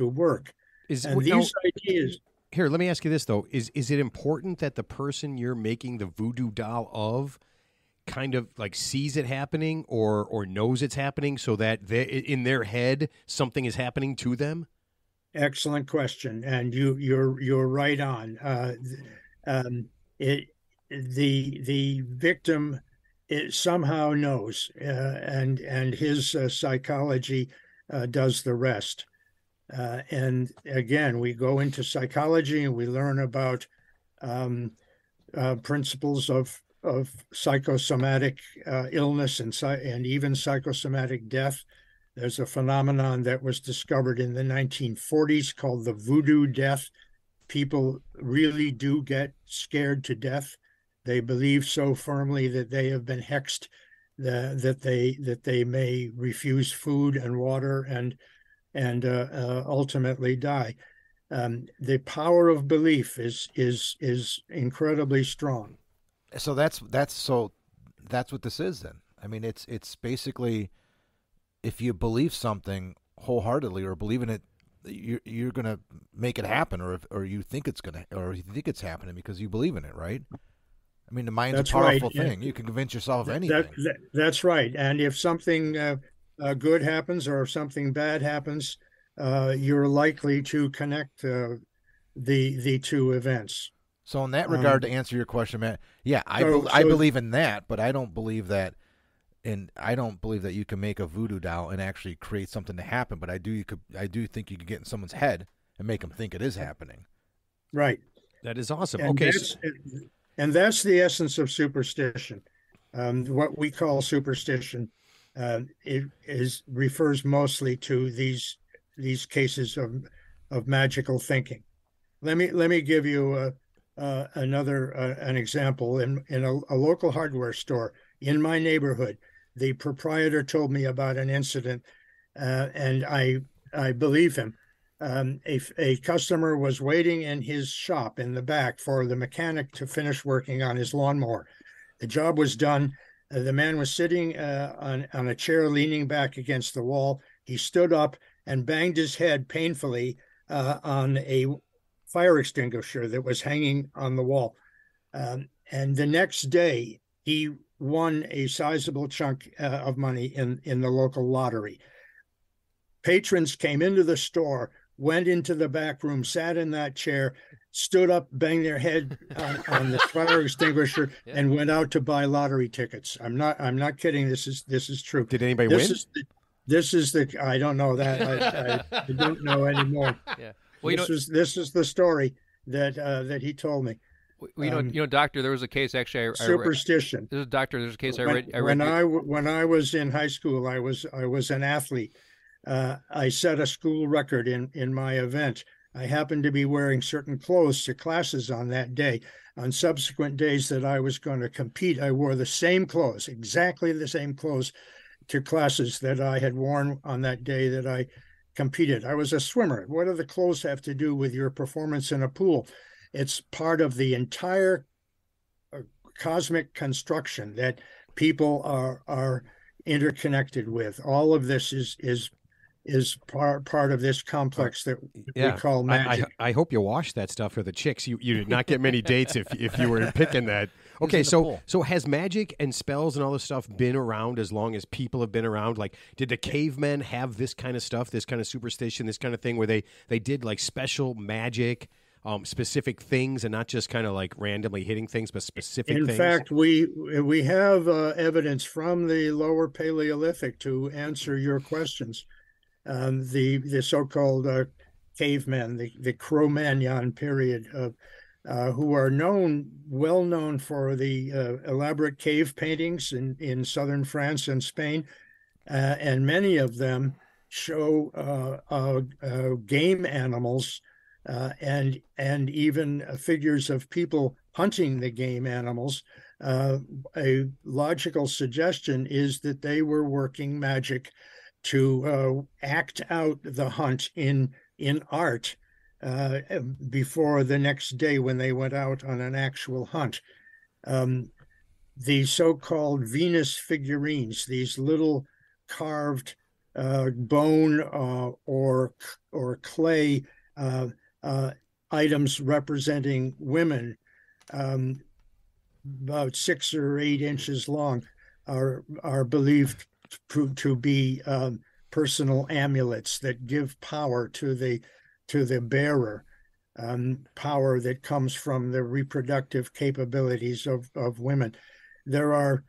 work. Ideas. Here, let me ask you this though: is it important that the person you're making the voodoo doll of kind of like sees it happening or knows it's happening, so that in their head something is happening to them? Excellent question, and you're right on. The victim somehow knows, and his psychology does the rest. And again, we go into psychology and we learn about principles of psychosomatic illness and even psychosomatic death. There's a phenomenon that was discovered in the 1940s called the voodoo death. People really do get scared to death. They believe so firmly that they have been hexed that they may refuse food and water and ultimately die. The power of belief is incredibly strong. So that's what this is then. I mean, it's basically, if you believe something wholeheartedly or believe in it, you're going to make it happen, or you think it's happening because you believe in it, right? I mean, the mind's a powerful thing. You can convince yourself of anything. That's right. And if something good happens or if something bad happens, you're likely to connect the two events. So in that regard, to answer your question, Matt, yeah, I believe in that, but I don't believe that. And I don't believe that you can make a voodoo doll and actually create something to happen. But I do think you could get in someone's head and make them think it is happening. Right. That is awesome. And okay. That's the essence of superstition. What we call superstition, it refers mostly to these cases of magical thinking. Let me give you an example. In a local hardware store in my neighborhood, the proprietor told me about an incident, and I believe him. A customer was waiting in his shop in the back for the mechanic to finish working on his lawnmower. The job was done. The man was sitting on a chair, leaning back against the wall. He stood up and banged his head painfully on a fire extinguisher that was hanging on the wall. And the next day, he won a sizable chunk of money in the local lottery. Patrons came into the store went into the back room, sat in that chair, stood up, banged their head on the fire extinguisher, and went out to buy lottery tickets. I'm not kidding. This is true. Did anybody win? I don't know that. I don't know anymore. Yeah. Well, this is the story that he told me. Well, doctor, there was a case actually. Superstition. There's a case I read. When I was in high school, I was an athlete. I set a school record in my event. I happened to be wearing certain clothes to classes on that day. On subsequent days that I was going to compete, I wore the same clothes, exactly the same clothes, to classes that I had worn on that day that I competed. I was a swimmer. What do the clothes have to do with your performance in a pool? It's part of the entire cosmic construction that people are interconnected with. All of this is part of this complex that we call magic. I hope you wash that stuff for the chicks. You did not get many dates if you were picking that. Okay, so has magic and spells and all this stuff been around as long as people have been around? Like, did the cavemen have this kind of stuff, this kind of superstition, this kind of thing where they did like special magic, specific things, and not just kind of like randomly hitting things, but specific things? In fact, we have evidence from the lower Paleolithic to answer your questions. The so-called cavemen, the Cro-Magnon period, who are well known for the elaborate cave paintings in southern France and Spain, and many of them show game animals and even figures of people hunting the game animals. A logical suggestion is that they were working magic to act out the hunt in art before the next day when they went out on an actual hunt. The so-called Venus figurines, these little carved bone or clay items representing women, about 6 or 8 inches long, are believed to be personal amulets that give power to the bearer, power that comes from the reproductive capabilities of women. There are,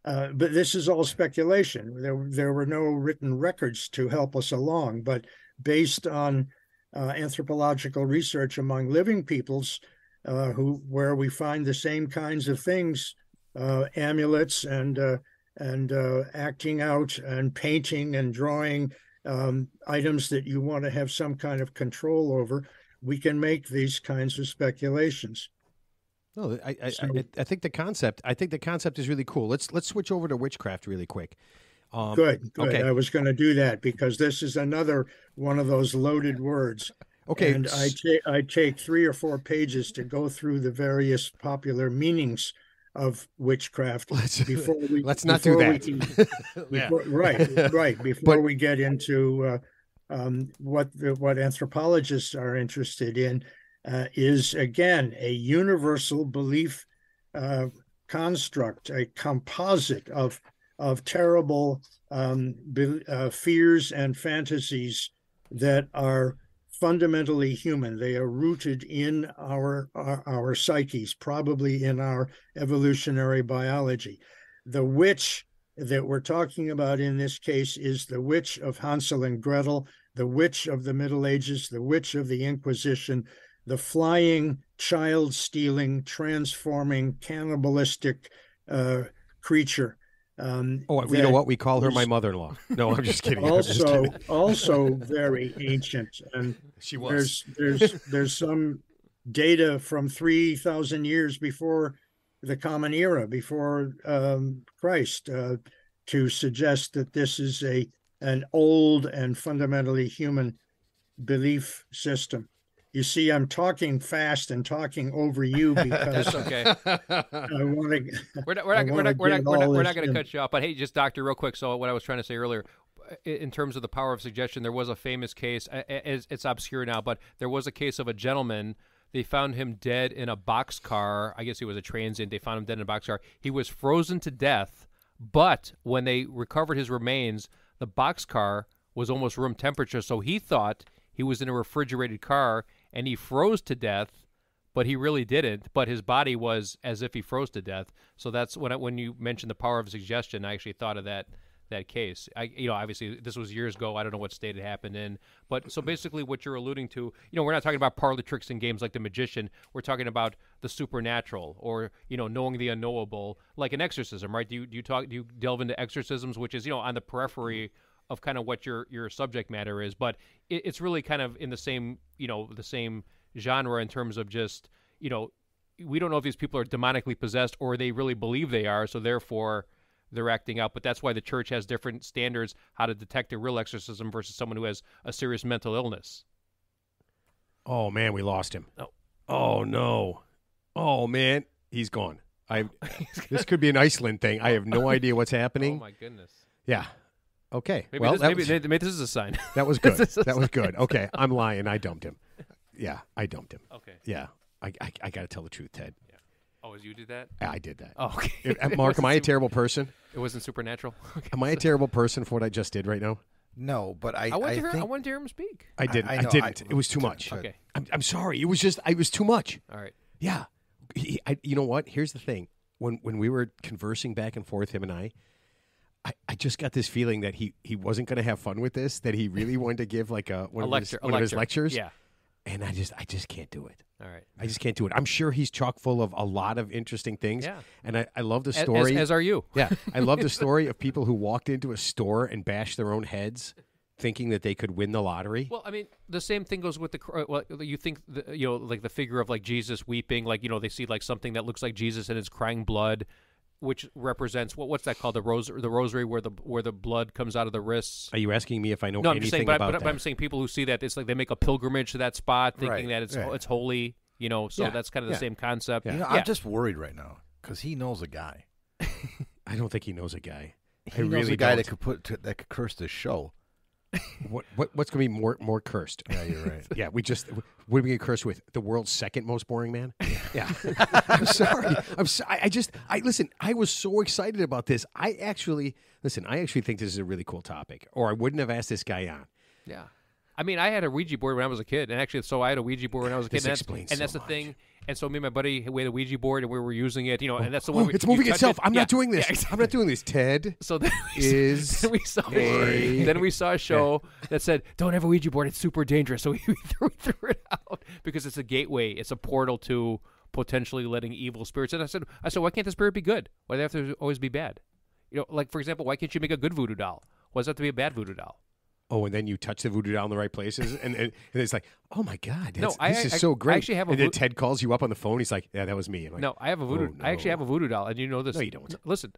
but this is all speculation. There were no written records to help us along, but based on anthropological research among living peoples, where we find the same kinds of things, amulets and acting out and painting and drawing items that you want to have some kind of control over, we can make these kinds of speculations. No, I think the concept. I think the concept is really cool. Let's switch over to witchcraft really quick. Good. Okay. I was going to do that because this is another one of those loaded words. Okay. And I take 3 or 4 pages to go through the various popular meanings of witchcraft before we let's not do that. Before we get into what anthropologists are interested in, is again a universal belief construct, a composite of terrible fears and fantasies that are fundamentally human. They are rooted in our psyches, probably in our evolutionary biology. The witch that we're talking about in this case is the witch of Hansel and Gretel, the witch of the Middle Ages, the witch of the Inquisition, the flying, child-stealing, transforming, cannibalistic creature. You know what? We call her my mother-in-law. No, I'm just kidding. Also very ancient, and she was. There's some data from 3,000 years before the Common Era, before Christ, to suggest that this is an old and fundamentally human belief system. You see, I'm talking fast and talking over you because that's okay. I want to. We're not going to cut you off. But hey, just doctor, real quick. So what I was trying to say earlier, in terms of the power of suggestion, there was a famous case. It's obscure now, but there was a case of a gentleman. They found him dead in a boxcar. I guess he was a transient. They found him dead in a boxcar. He was frozen to death, but when they recovered his remains, the boxcar was almost room temperature. So he thought he was in a refrigerated car and he froze to death, but he really didn't. But his body was as if he froze to death. So that's when you mentioned the power of suggestion, I actually thought of that case. Obviously this was years ago. I don't know what state it happened in, but so basically what you're alluding to, we're not talking about parlor tricks in games like The Magician. We're talking about the supernatural, or knowing the unknowable, like an exorcism, right? Do you delve into exorcisms, which is on the periphery of kind of what your subject matter is, but it's really kind of in the same the same genre in terms of just we don't know if these people are demonically possessed or they really believe they are, so therefore they're acting out. But that's why the church has different standards how to detect a real exorcism versus someone who has a serious mental illness. Oh man, we lost him. Oh no. Oh man, he's gone. This could be an Iceland thing. I have no idea what's happening. Oh my goodness. Yeah. Okay. Maybe this is a sign. That was good. That was good. Okay, I'm lying. I dumped him. Yeah, I dumped him. Okay. Yeah, I got to tell the truth, Ted. Yeah. Oh, you did that? I did that. Oh, okay. Mark, am I a terrible person? It wasn't supernatural. Okay. Am I a terrible person for what I just did right now? No, but I wanted think to hear him speak. I didn't. I didn't. It was too much. Okay. I'm sorry. It was too much. All right. Yeah. You know what? Here's the thing. When we were conversing back and forth, him and I just got this feeling that he wasn't going to have fun with this, that he really wanted to give like one of his lectures. Yeah. And I just can't do it. All right. I just can't do it. I'm sure he's chock full of a lot of interesting things. Yeah. And I love the story. As are you. Yeah. I love the story of people who walked into a store and bashed their own heads thinking that they could win the lottery. Well, I mean, the same thing goes with you think, like the figure of like Jesus weeping, like, they see like something that looks like Jesus and it's crying blood, which represents what's that called? The rosary where the blood comes out of the wrists. Are you asking me if I know No, I'm anything just saying, about that? But I'm saying people who see that, it's like they make a pilgrimage to that spot thinking that it's holy, so that's kind of the same concept. Yeah. I'm just worried right now because he knows a guy. I don't think he knows a guy. He knows a guy that could curse this show. What's going to be more cursed? Yeah, you're right. Yeah, what are we going to curse with? The world's second most boring man? Yeah. I'm sorry. Listen, I was so excited about this. I actually think this is a really cool topic, or I wouldn't have asked this guy on. Yeah. I mean, I had a Ouija board when I was a kid, and actually, so I had a Ouija board when I was a kid. This explains and that's so the thing. And so me and my buddy, we had a Ouija board, and we were using it, and that's the one. It's moving itself. I'm not doing this. Yeah, exactly. I'm not doing this. Ted so then we saw a show that said, "Don't have a Ouija board. It's super dangerous." So we threw it out because it's a gateway. It's a portal to potentially letting evil spirits. And I said, why can't the spirit be good? Why do they have to always be bad? Like for example, why can't you make a good voodoo doll? Why does it have to be a bad voodoo doll? Oh, and then you touch the voodoo doll in the right places, and it's like, oh my God, this is I so great. I actually have and then Ted calls you up on the phone. He's like, yeah, that was me. I'm like, no, I have a voodoo. Oh, no. I actually have a voodoo doll, and you know this. No, you don't. Listen,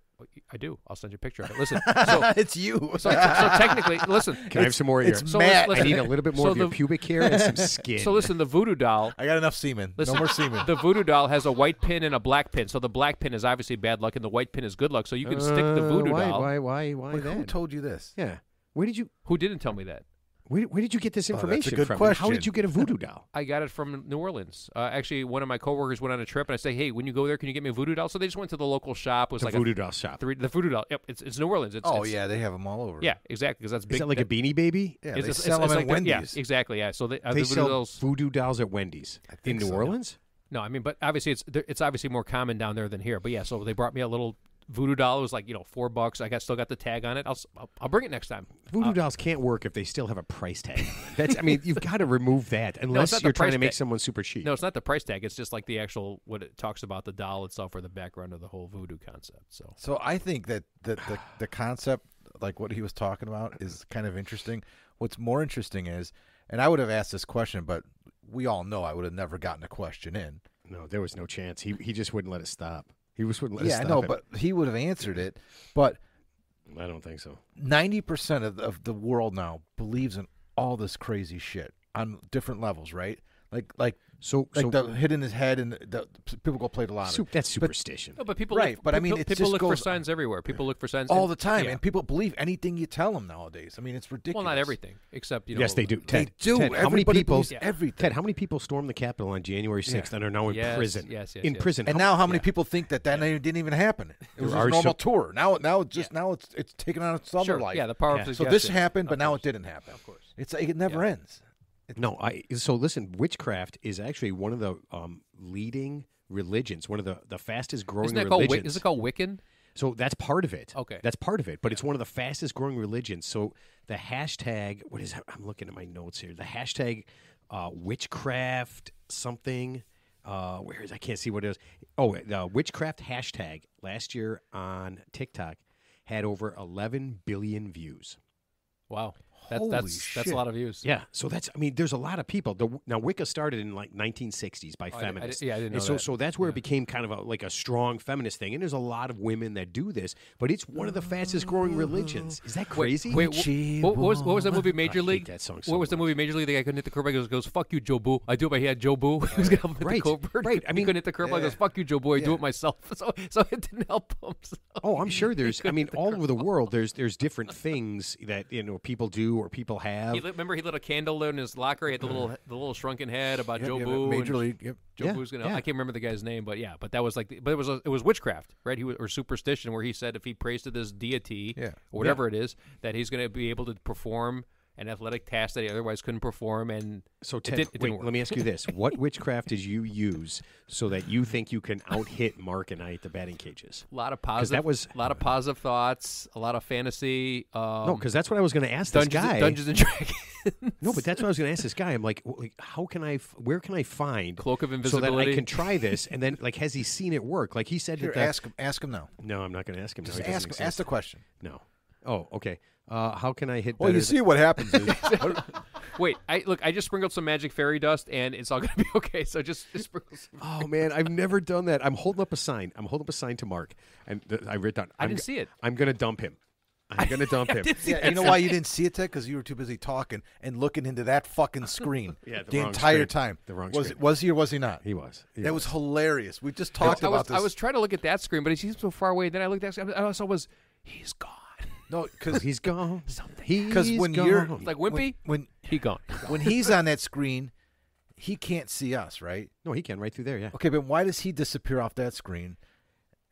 I do. I'll send you a picture of it. Listen, so it's you. So technically, listen. Can I have some more of your? It's Matt. I need a little bit more of your pubic hair and some skin. So listen, the voodoo doll. I got enough semen. Listen, no more semen. The voodoo doll has a white pin and a black pin. So the black pin is obviously bad luck, and the white pin is good luck. So you can stick the voodoo doll. Why that? Who told you this? Yeah. Where did you? Who didn't tell me that? Where did you get this information that's a good from? question. How did you get a voodoo doll? I got it from New Orleans. Actually, one of my coworkers went on a trip, and I say, "Hey, when you go there, can you get me a voodoo doll?" So they just went to the local shop. It was the like voodoo doll shop. The voodoo doll. Yep, it's New Orleans. Yeah, they have them all over. Yeah, exactly. Because that's big. Is that like a Beanie Baby? Yeah, they sell them at Wendy's. Yeah, exactly. Yeah, so they the voodoo sell dolls, voodoo dolls at Wendy's in New Orleans. No, I mean, but obviously it's obviously more common down there than here. But yeah, so they brought me a little voodoo doll. It was like $4. Still got the tag on it. I'll bring it next time. Voodoo dolls can't work if they still have a price tag. You've got to remove that unless you're trying to make someone super cheap. No, it's not the price tag. It's just like the actual what it talks about the doll itself or the background of the whole voodoo concept. So I think that the concept, like what he was talking about, is kind of interesting. What's more interesting is, and I would have asked this question, but we all know I would have never gotten a question in. No, there was no chance. He just wouldn't let us stop. He just wouldn't let us stop. Yeah, I know, but he would have answered it. But I don't think so. 90% of the world now believes in all this crazy shit on different levels, right? Like the hit in his head, and the people go play the lottery. That's superstition. No, but people right? But I mean, people look for signs everywhere. People look for signs all the time, and people believe anything you tell them nowadays. I mean, it's ridiculous. Well, not everything, except yes, they do. They do. Ted, how many people? Everything. Ted, how many people stormed the Capitol on January 6th and are now in prison? Yes, in prison. And now, how many people think that didn't even happen? It was a normal tour. Now it's taken on its other life. Yeah, the power of suggestion. So this happened, but now it didn't happen. Of course, it never ends. No, so listen, witchcraft is actually one of the leading religions, one of the fastest growing religions. Is it called Wiccan? So that's part of it. Okay. That's part of it, but it's one of the fastest growing religions. So the hashtag, what is it? I'm looking at my notes here. The hashtag witchcraft something, where is, I can't see what it is. Oh, the witchcraft hashtag last year on TikTok had over 11 billion views. Wow. Holy That's shit. a lot of views. Yeah, so there's a lot of people. Now Wicca started in like 1960s by feminists. I didn't know and that. So that's where it became kind of like a strong feminist thing. And there's a lot of women that do this, but it's one of the fastest growing religions. Is that crazy? Wait, what was that movie Major I hate League? that song so What was the much. movie Major League? The guy couldn't hit the curb. He goes, "Fuck you, Joe Boo." I do it by hand, Joe Boo. He was gonna hit Right, the curb. right. I He mean, couldn't hit the curb. I goes, "Fuck you, Joe Boo." I do it myself. So it didn't help him. So. Oh, I'm sure there's. I mean, all over the world, there's different things that people do or people have. Remember, he lit a candle in his locker. He had the little shrunken head about Joe Boo. Major and League. Yep. Joe Yeah, Boo's gonna. yeah. I can't remember the guy's name, but yeah, that was like. But it was witchcraft, right? Or superstition, where he said if he prays to this deity Yeah. or whatever it is, that he's going to be able to perform an athletic task that he otherwise couldn't perform. And So, it Ted, didn't wait, work. let me ask you this: what witchcraft did you use so that you think you can out-hit Mark and I at the batting cages? A lot of 'Cause positive. that was- a lot of positive thoughts. A lot of fantasy. No, because that's what I was going to ask this guy. Dungeons and Dragons. No, but that's what I was going to ask this guy. I'm like, how can I? Where can I find Cloak of so that invisibility. I can try this? And then, like, has he seen it work? Like he said, Here, that ask him now. No, I'm not going to ask him. Just no, he doesn't ask exist. the question. No. Oh, okay. How can I hit? Well, better you see what happens is Wait, I just sprinkled some magic fairy dust, and it's all gonna be okay. So just sprinkle some. Oh man, I've never done that. I'm holding up a sign. To Mark, and I wrote down. I didn't see it. I'm going to dump him. I'm going to dump him. Yeah, you know why you didn't see it, Ted? Because you were too busy talking and looking into that fucking screen Yeah, the the wrong entire screen. time. The wrong was screen. Was he or was he not? He was. That was hilarious. We just talked about this. I was trying to look at that screen, but he seems so far away. Then I looked at it. I saw he's gone. No, because He's gone. when gone. you're Like Wimpy, when he gone. when he's on that screen, he can't see us, right? No, he can right through there. Yeah. Okay, but why does he disappear off that screen,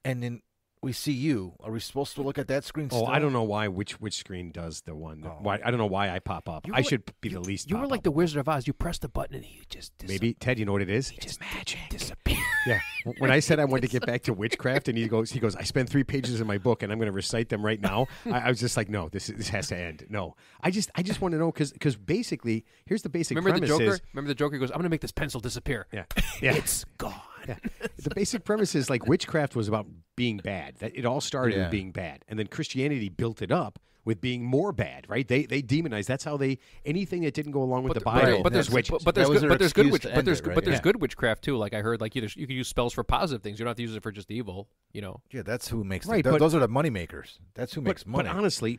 and then we see you? Are we supposed to look at that screen? Oh, still? I don't know why. Which screen does the one? Oh. Why? I don't know why I pop up. You I were should be the least. You were pop like up. the Wizard of Oz. You press the button and he just Maybe Ted. You know what it is? just magic disappear. Yeah. When I said I wanted to get back to witchcraft, and he goes, I spent 3 pages in my book, and I'm going to recite them right now. I was just like, no, this has to end. No, I just want to know because basically, here's the basic Remember the premise Joker? is- Remember the Joker goes, "I'm going to make this pencil disappear." Yeah. Yeah. It's gone. Yeah. The basic premise is like witchcraft was about being bad. That it all started Yeah. with being bad, and then Christianity built it up with being more bad. Right? They demonized. That's how anything that didn't go along with the Bible. But there's was witches. but there's That was good, their but there's good excuse witch, to but end there's it, right? but there's Yeah. good witchcraft too. Like I heard, like you can use spells for positive things. You don't have to use it for just evil. You know. Yeah, that's who makes Right, the, but- those are the money makers. That's who makes money. But honestly,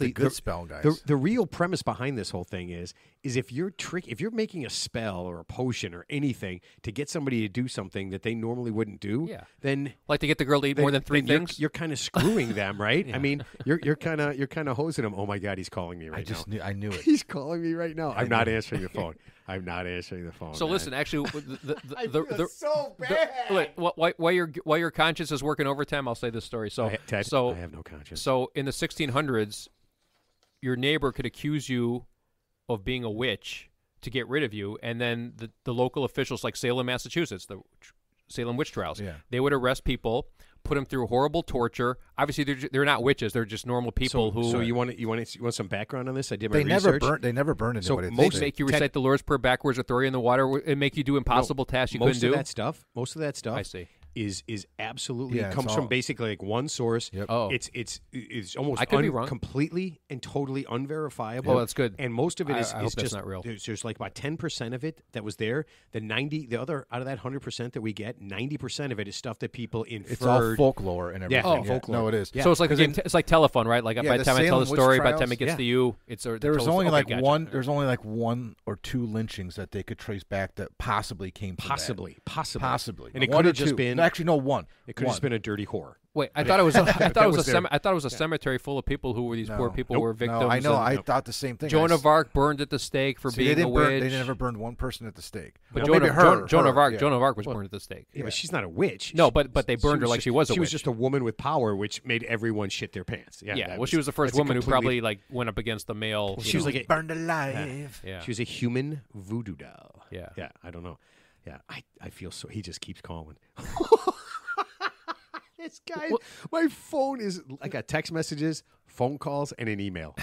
the good spell guys. The real premise behind this whole thing is if you're making a spell or a potion or anything to get somebody to do something that they normally wouldn't do, Yeah. then Like to get the girl to eat more than 3 then you're- things. You're kind of screwing them, right? I mean, you're kind of hosing them. Oh my God, he's calling me right now. I knew it. He's calling me right now. I'm not answering the phone. I'm not answering the phone. So man. listen, actually, the so wait, while your conscience is working overtime, I'll say this story. So Ted, so I have no conscience. So in the 1600s, your neighbor could accuse you of being a witch to get rid of you, and then the local officials, like Salem, Massachusetts, the Salem witch trials, Yeah. they would arrest people, put them through horrible torture. Obviously, they're not witches; they're just normal people who. So you want some background on this? I did my They research. never burned So anybody. most They make you Ted- recite the Lord's Prayer backwards or throw you in the water and make you do impossible tasks you most couldn't of do. Most of that stuff. I see. Is absolutely Yeah, it's comes all- from basically like one source. Yep. Oh. It's almost I could be wrong. completely and totally unverifiable. Oh, that's good. And most of it I is hope that's just not real. There's like about 10% of it that was there. The other out of that 100% that we get, 90% of it is stuff that people inferred. It's all folklore and everything. Yeah, folklore. No, it is. Yeah. So it's like a 'Cause game, it's like telephone, right? Like Yeah, by the the time I tell Salem the witch story, by the trials, time it gets yeah. to you, it's There was tells- only okay, like gotcha. one. There's only like 1 or 2 lynchings that they could trace back that possibly came from that. Possibly. Possibly, And it One could or have just two. been. Actually, no, one. It could have just been a dirty whore. Wait, I thought it was. I thought it was their- I thought it was a cemetery full of people who were these poor people who were victims. No, I know. and I thought the same thing. Joan of Arc burned at the stake for See, being a witch. They never burned one person at the stake. But Well, maybe her. Joan of Arc. yeah. Joan of Arc was burned at the stake. Yeah, but she's not a witch. No, but they burned her like she was a She was witch. just a woman with power, which made everyone shit their pants. Yeah, Yeah, that well, she was the first that's a woman who completely- probably like went up against the male. She was like a, burned alive. yeah. she was a human voodoo doll. Yeah. Yeah, I don't know. Yeah, I feel so. He just keeps calling. This guy, my phone is. I got text messages, phone calls, and an email.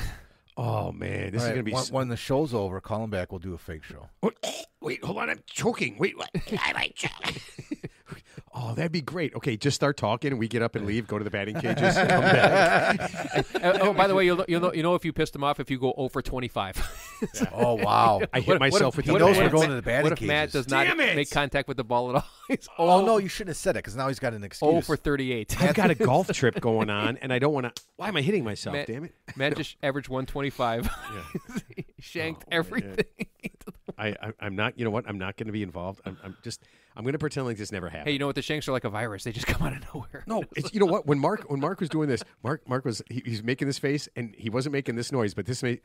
Oh man, this is All right, gonna be. when the show's over, call him back. We'll do a fake show. Wait, hold on, I'm choking. Wait, what? Oh, that'd be great. Okay, just start talking, and we get up and leave, go to the batting cages, come back. Oh, by the way, you'll know if you pissed him off if you go 0 for 25. Oh wow! I hit myself with he the knows bat. we're going to the batting What if cages. Matt does not Damn it! make contact with the ball at all? He's Oh no, you shouldn't have said it because now he's got an excuse. 0 for 38. I've got a golf trip going on, and I don't want to. Why am I hitting myself? Matt, Damn it! Matt just averaged 125. He shanked everything. I'm not. You know what? I'm not going to be involved. I'm going to pretend like this never happened. Hey, you know what? The shanks are like a virus. They just come out of nowhere. No, it's, you know what? When Mark was doing this, Mark was he's making this face, and he wasn't making this noise, but this made.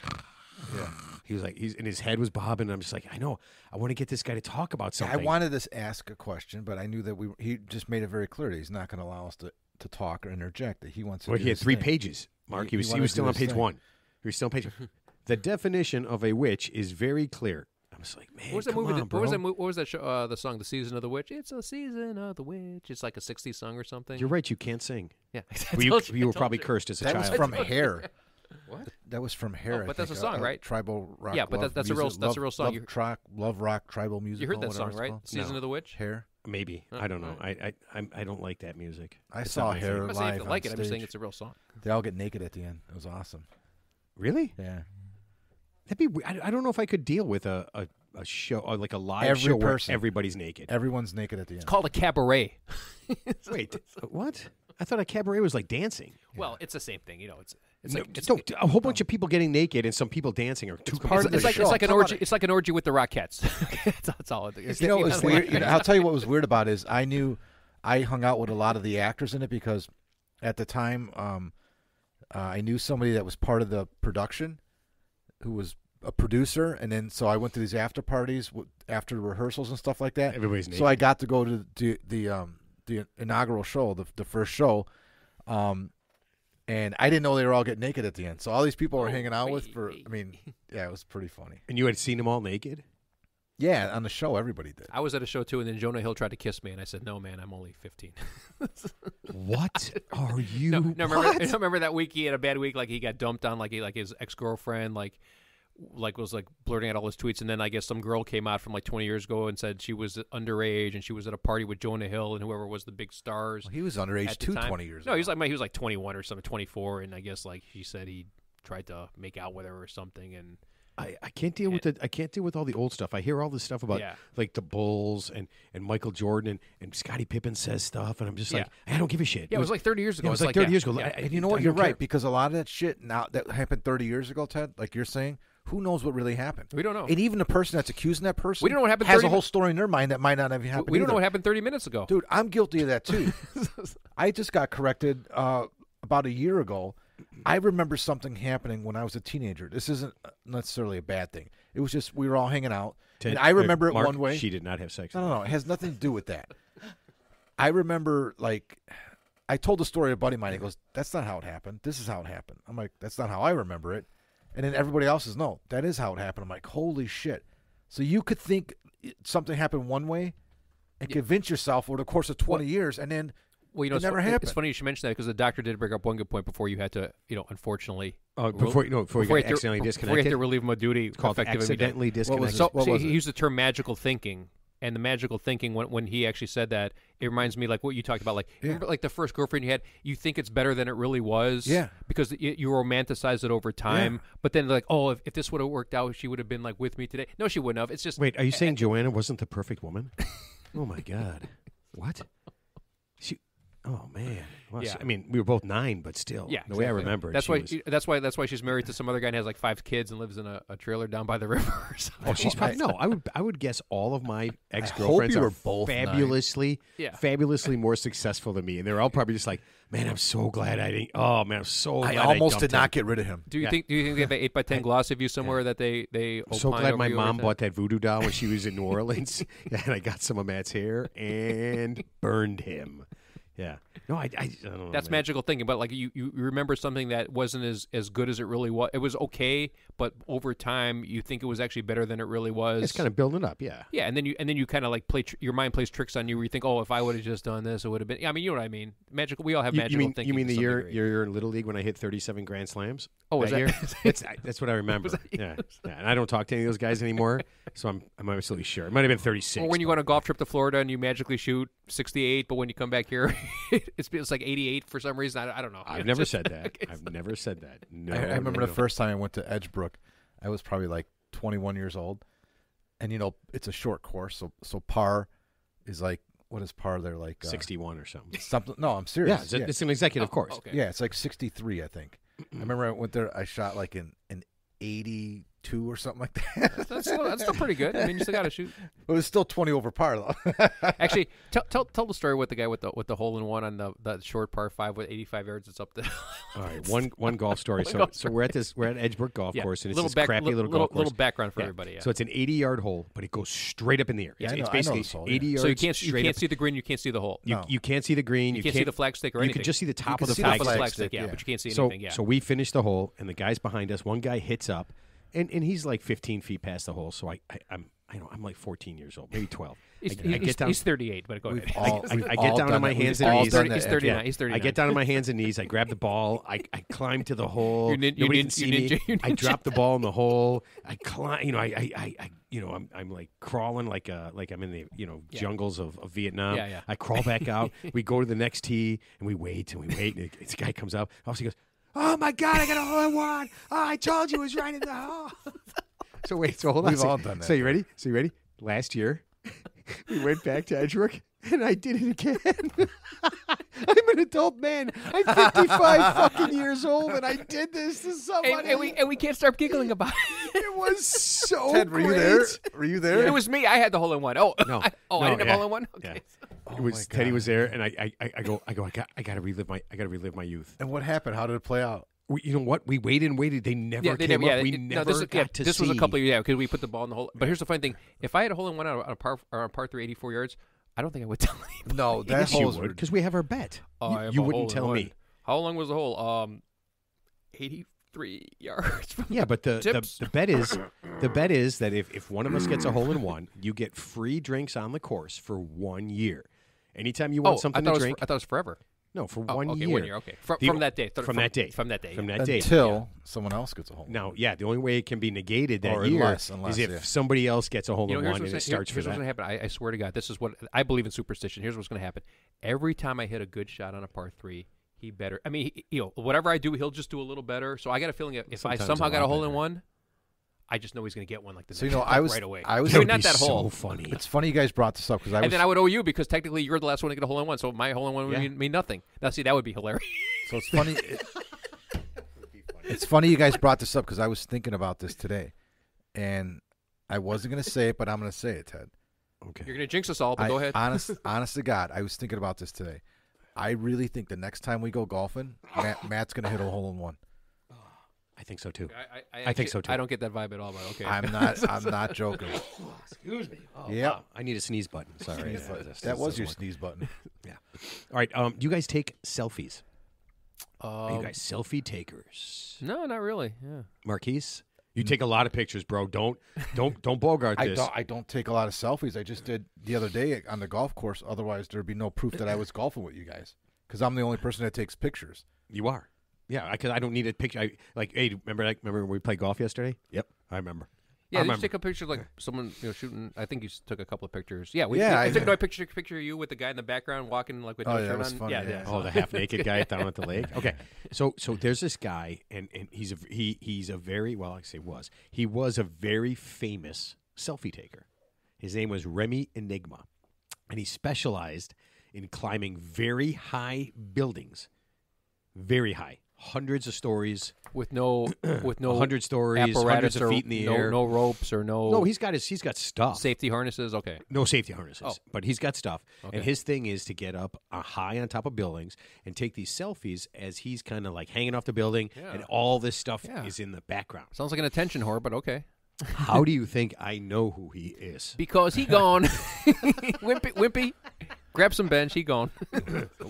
Yeah. He was like, and his head was bobbing. And I'm just like, I know. I want to get this guy to talk about something. I wanted to ask a question, but I knew that he just made it very clear that he's not going to allow us to talk or interject. That he wants to. Well, do he had his 3 thing. pages. Mark, he was wanted to still do on his page thing. 1. He was still on page. The definition of a witch is very clear. I'm just like, man, What was that come movie? on, bro. What was that show? The song, "The Season of the Witch." It's a season of the witch. It's like a '60s song or something. You're right. You can't sing. Yeah, You were probably cursed as a That child. was from Hair. What? That was from Hair. Oh, but I that's think, a song, right? Tribal rock. Yeah, but love that's a real- music, that's a real song. Love rock, tribal music. You heard that song, right? "Season of the Witch." Hair. Maybe. I don't know. I don't like that music. I It's saw not my Hair favorite. I'm not saying if live you like on it. I'm just saying stage. it's a real song. They all get naked at the end. It was awesome. Really? Yeah. That'd be. I don't know if I could deal with a show like a live Every show person. where everybody's naked. Everyone's naked at the end. It's called a cabaret. Wait, what? I thought a cabaret was like dancing. Well, it's the same thing. You know, it's No, like it's, no, a whole bunch of people getting naked and some people dancing are two part of the it's like show. it's like an Come on. orgy. It's like an orgy with the Rockettes. That's all it is. You know, it was weird. I'll tell you what was weird about it is I hung out with a lot of the actors in it because at the time I knew somebody that was part of the production who was a producer, and then so I went to these after parties after rehearsals and stuff like that. Everybody's naked. So I got to go to the inaugural show, the first show, and I didn't know they were all getting naked at the end. So all these people were hanging out with it was pretty funny. And you had seen them all naked? Yeah, on the show everybody did. I was at a show too, and then Jonah Hill tried to kiss me, and I said, "No, man, I'm only 15." What are you? No, what? remember that week he had a bad week, like he got dumped on, like his ex-girlfriend, like was like blurting out all his tweets, and then I guess some girl came out from like 20 years ago and said she was underage and she was at a party with Jonah Hill and whoever was the big stars. Well, he was underage at the too time. 20 years No, ago. he was like 21 or something, 24, and I guess like she said he tried to make out with her or something, and I can't deal with I can't deal with all the old stuff. I hear all this stuff about Yeah. like the Bulls and Michael Jordan and Scottie Pippen says stuff, and I'm just like, I don't give a shit. yeah, it was like 30 years ago. it was It's like 30 years ago. yeah. And you know what? You're right, because a lot of that shit now that happened 30 years ago, Ted, like you're saying, who knows what really happened? We don't know. And even the person that's accusing that person We don't know what happened has 30 a whole story in their mind that might not have happened. We don't know either. what happened 30 minutes ago. Dude, I'm guilty of that too. I just got corrected about a year ago. I remember something happening when I was a teenager. This isn't necessarily a bad thing. It was just we were all hanging out, and I remember it Mark, one way. She did not have sex. No. It has nothing to do with that. I remember, like, I told the story to a buddy of mine. He goes, "That's not how it happened. This is how it happened." I'm like, "That's not how I remember it." And then everybody else says, "No, that is how it happened." I'm like, "Holy shit!" So you could think something happened one way and convince yourself over the course of 20 years, and then Well, you know, it never it's happened. funny you should mention that because the doctor did bring up one good point before you had to, unfortunately. Before you got accidentally Before you disconnected. have to relieve him of duty, It's called effective accidentally immediately. disconnected. So, What was he it? used the term magical thinking, and the magical thinking when he actually said that, it reminds me like what you talked about, like remember like the first girlfriend you had, you think it's better than it really was, Yeah. because you romanticize it over time, but then like, oh, if this would have worked out, she would have been like with me today. No, she wouldn't have. It's just Wait, are you saying Joanna wasn't the perfect woman? Oh my God, what? Oh man. Well, Yeah. I mean, we were both 9, but still. Yeah, The way I exactly. remember it. That's she why. was- That's why she's married to some other guy and has like 5 kids and lives in a trailer down by the river. Or something. Oh, she's probably no. I would guess all of my ex hope girlfriends you are were both 9. fabulously more successful than me, and they're all probably just like, man, I'm so glad I didn't. Oh man, I'm so glad I almost dumped did not him. get rid of him. Do you think they have an 8x10 gloss of you somewhere that they? I'm so opine glad over my you mom every bought that voodoo doll when she was in New Orleans, and I got some of Matt's hair and burned him. Yeah. No, I don't know. That's man. magical thinking, but like you remember something that wasn't as good as it really was. It was okay, but over time you think it was actually better than it really was. It's kind of building up, yeah. Yeah, and then you kind of like play your mind plays tricks on you where you think, oh, if I would have just done this, it would have been. I mean, you know what I mean? Magical. We all have magical thinking. You mean to the some year degree. you're in Little League when I hit 37 grand slams? Oh, was that- year? That's what I remember. Yeah, and I don't talk to any of those guys anymore, so I'm absolutely sure. It might have been 36. Or when you but- go on a golf trip to Florida and you magically shoot 68, but when you come back here, it's like 88 for some reason. I don't know. I've never said that. I've never said that. No, I remember no, the first time I went to Edgebrook, I was probably like 21 years old, and it's a short course, so par is like, what is par there, like 61 or something. something? No, I'm Yeah, serious. it's an executive course. Okay. Yeah, it's like 63, I think. I remember I went there, I shot like an 82 or something like that. That's still pretty good. I mean, you still got to shoot. It was still 20 over par though. Actually, tell the story with the guy with the hole in one on the short par 5 with 85 yards. It's up the. All right, one golf story. One So we're at Edgebrook Golf Yeah. Course, and it's Little this back- crappy little little- golf course. little background for Yeah. everybody, yeah. So it's an 80-yard hole, but it goes straight up in the air. Yeah, It's I know basically this hole, yeah. 80 yards. So you can't straight up. see the green. You can't see the hole. You, No. you can't see the green. You can't see the flag stick or You anything. can just see the top can of the see flag. the stick. flag stick, stick, but you can't see So anything. Yeah. so we finish the hole, and the guys behind us. One guy hits up, and he's like 15 feet past the hole. So I'm like 14 years old, maybe 12. I get down. He's 38, but go We've ahead. all- I we've get all down on done my that. hands We've and all knees. done He's that. 39. Yeah. He's 39. I get down on my hands and knees. I grab the ball. I climb to the hole. You Nobody ninja- can see you me. ninja- you I ninja. drop the ball in the hole. I climb. I'm like crawling like I'm in the jungles of Vietnam. Yeah, yeah. I crawl back out. We go to the next tee and we wait. And this guy comes up. Also he goes, "Oh my God, I got a hole in one! Oh, I told you it was right in the hole." So hold on. We've all done that. So you ready? Last year, we went back to Edgebrook, and I did it again. I'm an adult man. I'm 55 fucking years old, and I did this to somebody. and we can't stop giggling about it. It was so Ted, were you great. there? Were you there? It was me. I had the hole in one. Oh, No. I No, didn't have yeah. hole in one. Yeah. Okay. It was Teddy was there, and I go. I gotta relive my youth. And what happened? How did it play out? You know what? We waited and waited. They never came up. We never got to this see. was a couple of years because we put the ball in the hole. But here's the funny thing: if I had a hole in one on a par 3, 84 yards, I don't think I would tell anybody. No, that Yes, you hole's would, because we have our bet. I have you a wouldn't hole in tell one. me. How long was the hole? 83 yards. From Yeah, but the tips. bet is that if one of us gets a hole in one, you get free drinks on the course for 1 year. Anytime you want something to drink, I thought it was forever. no, for Oh, 1 okay, year. 1 year. Okay, The- from that day. From that day. From that day. From that day. Until someone else gets a hole. Now, yeah, the only way it can be negated that Or year unless, is if yeah. somebody else gets a hole You know, in here's one and it what's starts for here's what's that. going to happen. I swear to God, this is what I believe in superstition. Here's what's going to happen. Every time I hit a good shot on a par 3, he better. I mean, whatever I do, he'll just do a little better. So I got a feeling if I Sometimes somehow a got a lot hole in better. one, I just know he's going to get one like this. So, I was right away. I was I mean, That not would be that hole. so funny. It's funny you guys brought this up because I was. And then I would owe you because technically you're the last one to get a hole in one. So my hole in one would Yeah. mean nothing. Now, see, that would be hilarious. So it's funny. It's funny you guys brought this up because I was thinking about this today, and I wasn't going to say it, but I'm going to say it, Ted. Okay. You're going to jinx us all, but go ahead. Honest to God, I was thinking about this today. I really think the next time we go golfing, Matt's going to hit a hole in one. I think so too. I think so, too. I don't get that vibe at all, but okay. I'm not joking. Excuse me. Oh, Yep. wow. I need a sneeze button. Sorry. That was your sneeze button. Yeah. All right. You guys take selfies. Are you Um, guys selfie takers? No, not really. Yeah. Marquise, you take a lot of pictures, bro. Don't bogart this. I don't take a lot of selfies. I just did the other day on the golf course. Otherwise, there'd be no proof that I was golfing with you guys because I'm the only person that takes pictures. You are. Yeah, because I don't need a picture. Hey, remember when we played golf yesterday? Yep, I remember. Yeah, I did you remember. take a picture of like someone shooting? I think you took a couple of pictures. Yeah, Yeah, I took I- a picture of you with the guy in the background walking like with Oh, no yeah, shirt that was on. funny, yeah. Oh, the half naked guy down at the lake. Okay, so there's this guy, and he's a very well, I say he was a very famous selfie taker. His name was Remy Enigma, and he specialized in climbing very high buildings, very high, hundreds of stories, with no 100 stories, hundreds apparatus of or feet in the air. no ropes or no. No, he's got stuff. Safety harnesses. Okay. No safety harnesses, Oh. but he's got stuff. Okay. And his thing is to get up high on top of buildings and take these selfies as he's kind of like hanging off the building, Yeah. and all this stuff Yeah. is in the background. Sounds like an attention whore, but okay. How do you think I know who he is? Because he gone. Wimpy. Grab some bench. He gone.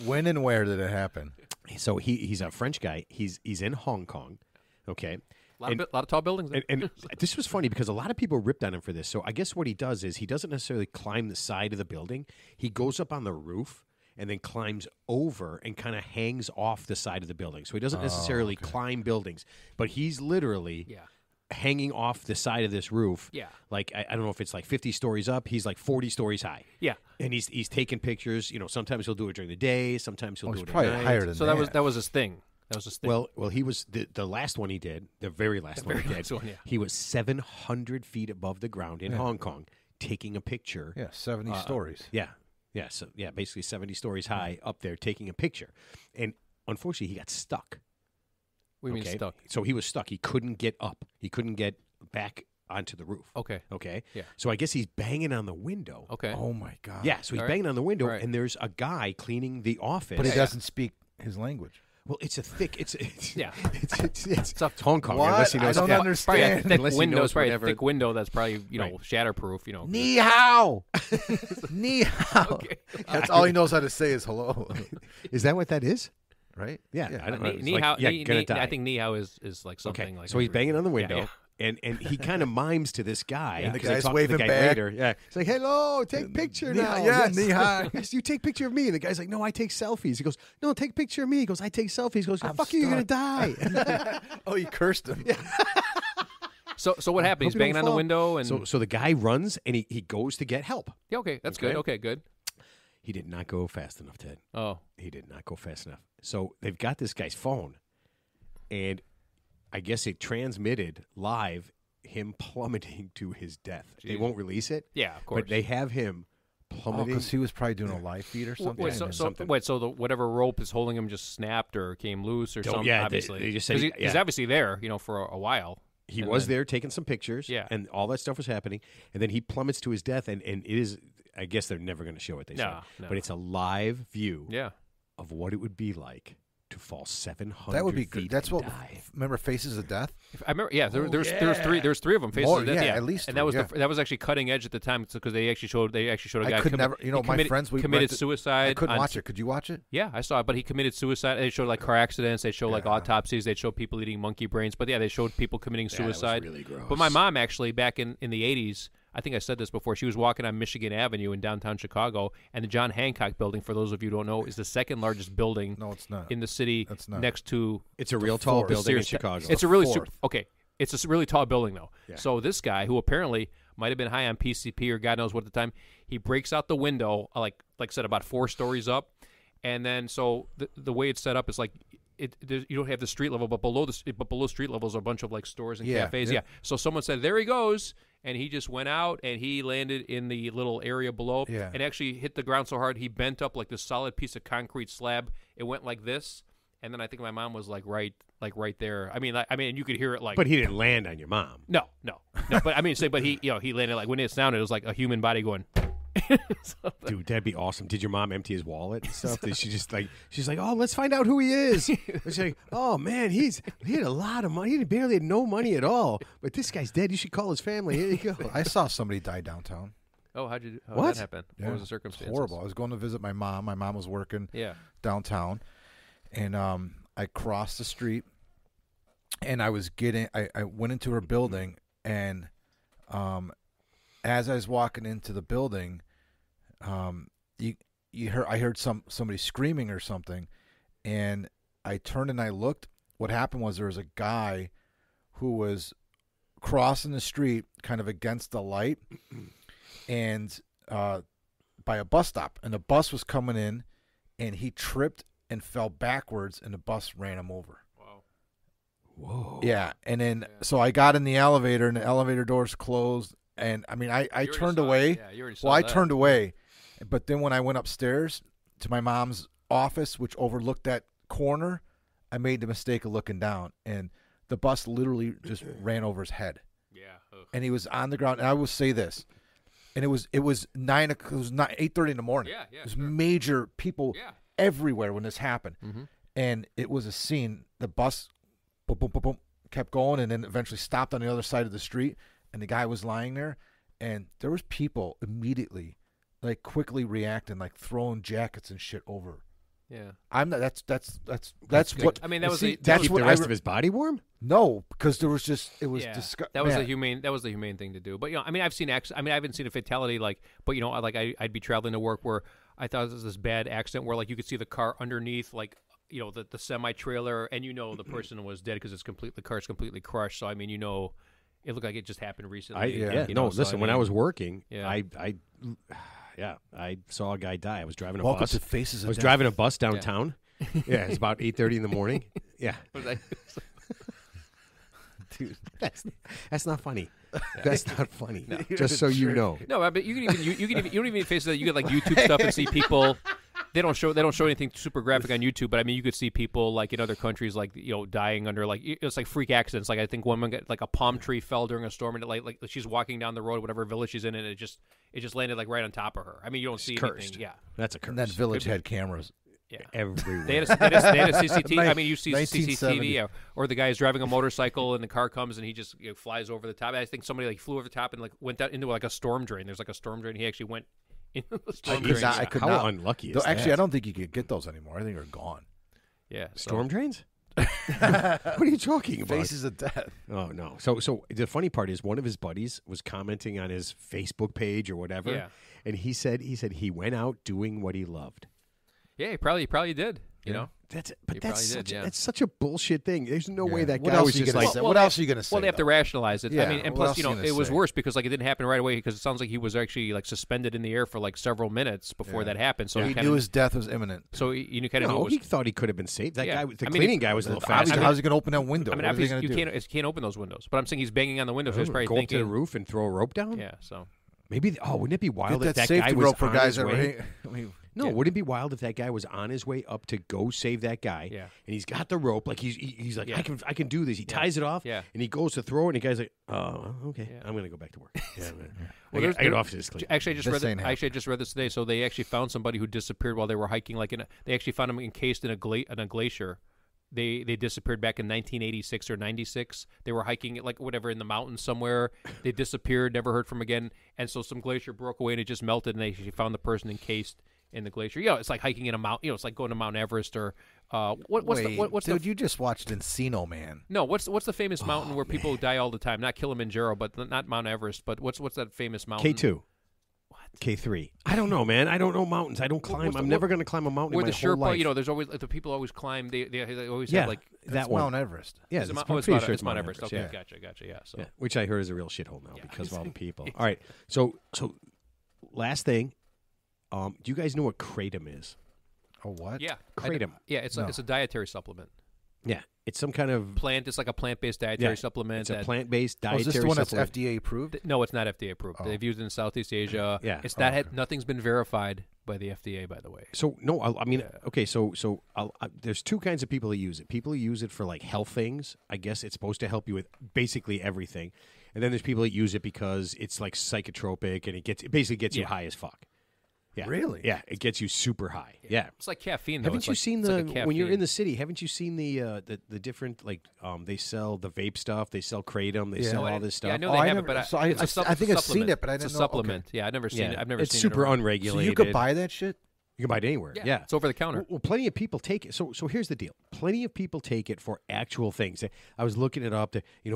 When and where did it happen? So he's a French guy. He's in Hong Kong, okay? A lot of tall buildings. There. And this was funny because a lot of people ripped on him for this. So I guess what he does is he doesn't necessarily climb the side of the building. He goes up on the roof and then climbs over and kind of hangs off the side of the building. So he doesn't necessarily climb buildings, but he's literally Yeah. hanging off the side of this roof. Yeah. Like I don't know if it's like 50 stories up. He's like 40 stories high. Yeah. And he's taking pictures. Sometimes he'll do it during the day. Sometimes he'll do He's it at probably night. higher than So that was his thing. That was his thing. Well, he was the last one he did, the very last one he did. last one, yeah. He was 700 feet above the ground in Hong Kong, taking a picture. Yeah, 70 stories. Yeah, so basically 70 stories high up there, taking a picture, and unfortunately, he got stuck. What do you mean stuck? So he was stuck. He couldn't get up. He couldn't get back onto the roof. Okay. Okay. Yeah. So I guess he's banging on the window. Okay. Oh my God. Yeah. So he's All right. banging on the window, All right. and there's a guy cleaning the office. But he doesn't speak his language. Well, it's a thick. It's Yeah. It's Hong Kong. What? Unless he knows I don't yeah. understand. Probably a thick Unless he window. knows It's probably whatever- a thick window that's probably Right. shatterproof. Ni hao. Ni hao. Okay. That's all he knows how to say is hello. Is that what that is? Right? Yeah. I don't know. It's Ni like, hao. yeah, Ni- gonna ni- die. I think ni hao is like something Okay. like. So he's banging on the window. yeah. And he kind of mimes to this guy. And the because I guy's talked to the waving guy back. later. Yeah. He's like, hello, take picture Ni- now. yeah, yes. ni hao. Yes, you take picture of me. And the guy's like, no, I take selfies. He goes, no, take picture of me. He goes, I take selfies. He goes, I'm fuck you, you're going to stuck. die. Oh, you cursed him. So what happened? He's Hope you banging don't on the fall. window, and So the guy runs and he goes to get help. yeah, okay, that's Okay. good. Okay, good. He did not go fast enough, Ted. Oh, He did not go fast enough. So they've got this guy's phone, and I guess it transmitted live him plummeting to his death. They Jeez. won't release it, yeah, of course. but they have him Oh, plummeting. because he was probably doing a live feed or something. Wait, so something. so the whatever rope is holding him just snapped or came loose or Don't- something. yeah, they- obviously, they just said 'Cause he- he's yeah. obviously there, for a while. He And was then- there taking some pictures, Yeah. and all that stuff was happening, and then he plummets to his death, and it is. I guess they're never going to show it. They No, said, no. but it's a live view Yeah. of what it would be like to fall 700. That would be feet good. That's and what. die. Remember Faces of Death? I remember. Yeah, Oh, there's three. There's three of them. Faces More, of Death, yeah, at least And that three, was yeah. that was actually cutting edge at the time because they actually showed a guy. I could never. he My committed- friends, we committed rented- suicide. I couldn't on- watch it. Could you watch it? Yeah, I saw it, but he committed suicide. They showed like car accidents. They showed like Yeah. autopsies. They showed people eating monkey brains. But yeah, they showed people committing Yeah, that was suicide. really gross. But my mom actually back in the 80s, I think I said this before, she was walking on Michigan Avenue in downtown Chicago, and the John Hancock building, for those of you who don't know, is the second largest building No, it's not. in the city That's not. next to It's a real tall fourth. building in Sears. Chicago. It's a really fourth. okay. It's a really tall building though. Yeah. So this guy, who apparently might have been high on PCP or God knows what at the time, he breaks out the window, like I said, about 4 stories up, and then so the way it's set up is like you don't have the street level, but below street level is a bunch of like stores and Yeah, cafes. yeah. Yeah. So someone said, "There he goes," and he just went out and he landed in the little area below, Yeah. and actually hit the ground so hard he bent up like this solid piece of concrete slab. It went like this. And then I think my mom was like right there. I mean, you could hear it like. But he didn't land on your mom. No. But I mean, but he landed like when it sounded, it was like a human body going. So, Dude, that'd be awesome. Did your mom empty his wallet and stuff? Did she just she's like, oh, let's find out who he is. She's like, oh man, he had a lot of money. He barely had no money at all. But this guy's dead. You should call his family. Here you go. I saw somebody die downtown. how What? did that happen? Yeah. What was the It's circumstances? horrible. I was going to visit my mom. My mom was working Yeah. downtown, and I crossed the street, and I went into her building, and as I was walking into the building, I heard somebody screaming or something, and I turned and I looked. What happened was there was a guy who was crossing the street kind of against the light, and by a bus stop, and the bus was coming in, and he tripped and fell backwards, and the bus ran him over. Wow. Whoa. Yeah, and then so I got in the elevator, and the elevator doors closed, and I mean I You already turned saw it. away. Yeah, you already saw Well, I that. turned away, but then when I went upstairs, to my mom's office, which overlooked that corner, I made the mistake of looking down, and the bus literally just ran over his head. Yeah. Ugh. And he was on the ground. And I will say this, and it was 8:30 in the morning. Yeah. It was major people Yeah. everywhere when this happened, and it was a scene. The bus, boom, boom, boom, boom, kept going, and then eventually stopped on the other side of the street, and the guy was lying there, and there was people immediately, like quickly reacting, like throwing jackets and shit over. Yeah. I'm not. That's what. I mean, that was see, a- that's Keep what the rest of his body warm? No, because there was just it was disgusting. That was the humane. That was the humane thing to do. But I mean, I've seen I haven't seen a fatality but like I'd be traveling to work where I thought it was this bad accident where like you could see the car underneath like the semi trailer and the person was dead because the car's completely crushed. So I mean it looked like it just happened recently. Listen, when I was working, Yeah. I saw a guy die. I was driving a Welcome bus. to Faces of I was Death. driving a bus downtown. Yeah, it's about 8:30 in the morning. Yeah, Dude. that's not funny. That's not funny. Just so you know. No, but you don't even face that. You get like YouTube stuff and see people. They don't show anything super graphic on YouTube, but I mean you could see people like in other countries like dying under like it's like freak accidents. Like I think one got like a palm tree fell during a storm and like she's walking down the road, whatever village she's in, and it just landed like right on top of her. I mean you don't see cursed. anything. Yeah, That's a curse. And that village had cameras. yeah. everywhere. They had a CCTV. I mean, you see 1970. CCTV, or the guy's driving a motorcycle and the car comes and he just flies over the top. I think somebody like flew over the top and like went down into like a storm drain. There's like a storm drain. He actually went into the storm drain. I could How not. unlucky is Though, actually, that? I don't think you could get those anymore. I think they're gone. Yeah, so- Storm drains? What are you talking about? Faces of Death. Oh no! So the funny part is one of his buddies was commenting on his Facebook page or whatever, Yeah. and he said he went out doing what he loved. Yeah, he probably did. You know. That's He probably did, yeah. that's such a bullshit thing. There's no way that What guy else was are you just gonna like say? Well, What else are you going to say? Well, they have to though? rationalize it. I Yeah, mean, and what plus, else are you gonna it was say? worse because like it didn't happen right away because it sounds like he was actually like suspended in the air for like several minutes before that happened. So He kind knew of his death was imminent. so you kind of knew no, it was. he thought he could have been saved. That Yeah. guy, the I mean, cleaning guy, was a little fast. Obviously, how's he going to open that window? I mean, what are they obviously going to do? you can't open those windows. But I'm saying he's banging on the window, so he's probably go up thinking. to the roof and throw a rope down. Yeah. So Maybe. Wouldn't it be wild Get if that that guy safety was rope for on guys his that way? I mean, No, wouldn't it be wild if that guy was on his way up to go save that guy? Yeah. And he's got the rope, like he's like, Yeah. I can do this. He ties it off, Yeah. and he goes to throw it, and the guy's like, oh, okay, Yeah. I'm gonna go back to work. Yeah, Well, I get off this. Actually, I just This read. ain't I just read this today. So they actually found somebody who disappeared while they were hiking. They actually found him encased in a glacier. They disappeared back in 1986 or 96. They were hiking like whatever in the mountains somewhere. They disappeared, never heard from again. And so some glacier broke away and it just melted. And they actually found the person encased in the glacier. It's like hiking in a mountain. It's like going to Mount Everest or what's dude, the you just watched Encino Man. no what's the famous mountain where people die all the time? Not Kilimanjaro, but not Mount Everest. But what's that famous mountain? K2. K3. I don't know, man. I don't know mountains. I don't climb. what's the- I'm never going to climb a mountain Where in the my whole Sherpa, life. there's always the people always climb. They always Yeah, have like that That's one. Mount Everest. Yeah, Is it Mount- I'm it's pretty Mount, sure it's Mount Everest. Okay, yeah. gotcha. Yeah, so Yeah, which I heard is a real shithole now because of all the people. All right, so last thing, do you guys know what kratom is? Oh, what? yeah, Kratom. It's No. it's a dietary supplement. Yeah, it's some kind of Plant. It's like a plant-based dietary supplement. It's a that- plant-based Oh, dietary is this the one that's supplement. FDA approved? No, it's not FDA approved. Oh. They've used it in Southeast Asia. Yeah. it's that nothing's been verified by the FDA, by the way. So no, I mean, okay, so there's two kinds of people who use it. People who use it for like health things. I guess it's supposed to help you with basically everything. And then there's people that use it because it's like psychotropic and it basically gets you Yeah. high as fuck. Yeah. Really? Yeah, it gets you super high. Yeah. It's like caffeine. Though. Haven't It's you like- seen it's the like a when you're in caffeine. the city? Haven't you seen the different like they sell the vape stuff? They sell kratom. They sell all this stuff. Yeah, I know Oh, they I have never- it, but so it's a I think I've seen supplement. it, but I It's a didn't know- okay. supplement. Yeah, I've never seen it. I've never it's seen super it around. So unregulated. you could buy that shit? You can buy it anywhere. Yeah, it's over the counter. Well, plenty of people take it. So here's the deal. Plenty of people take it for actual things. I was looking it up.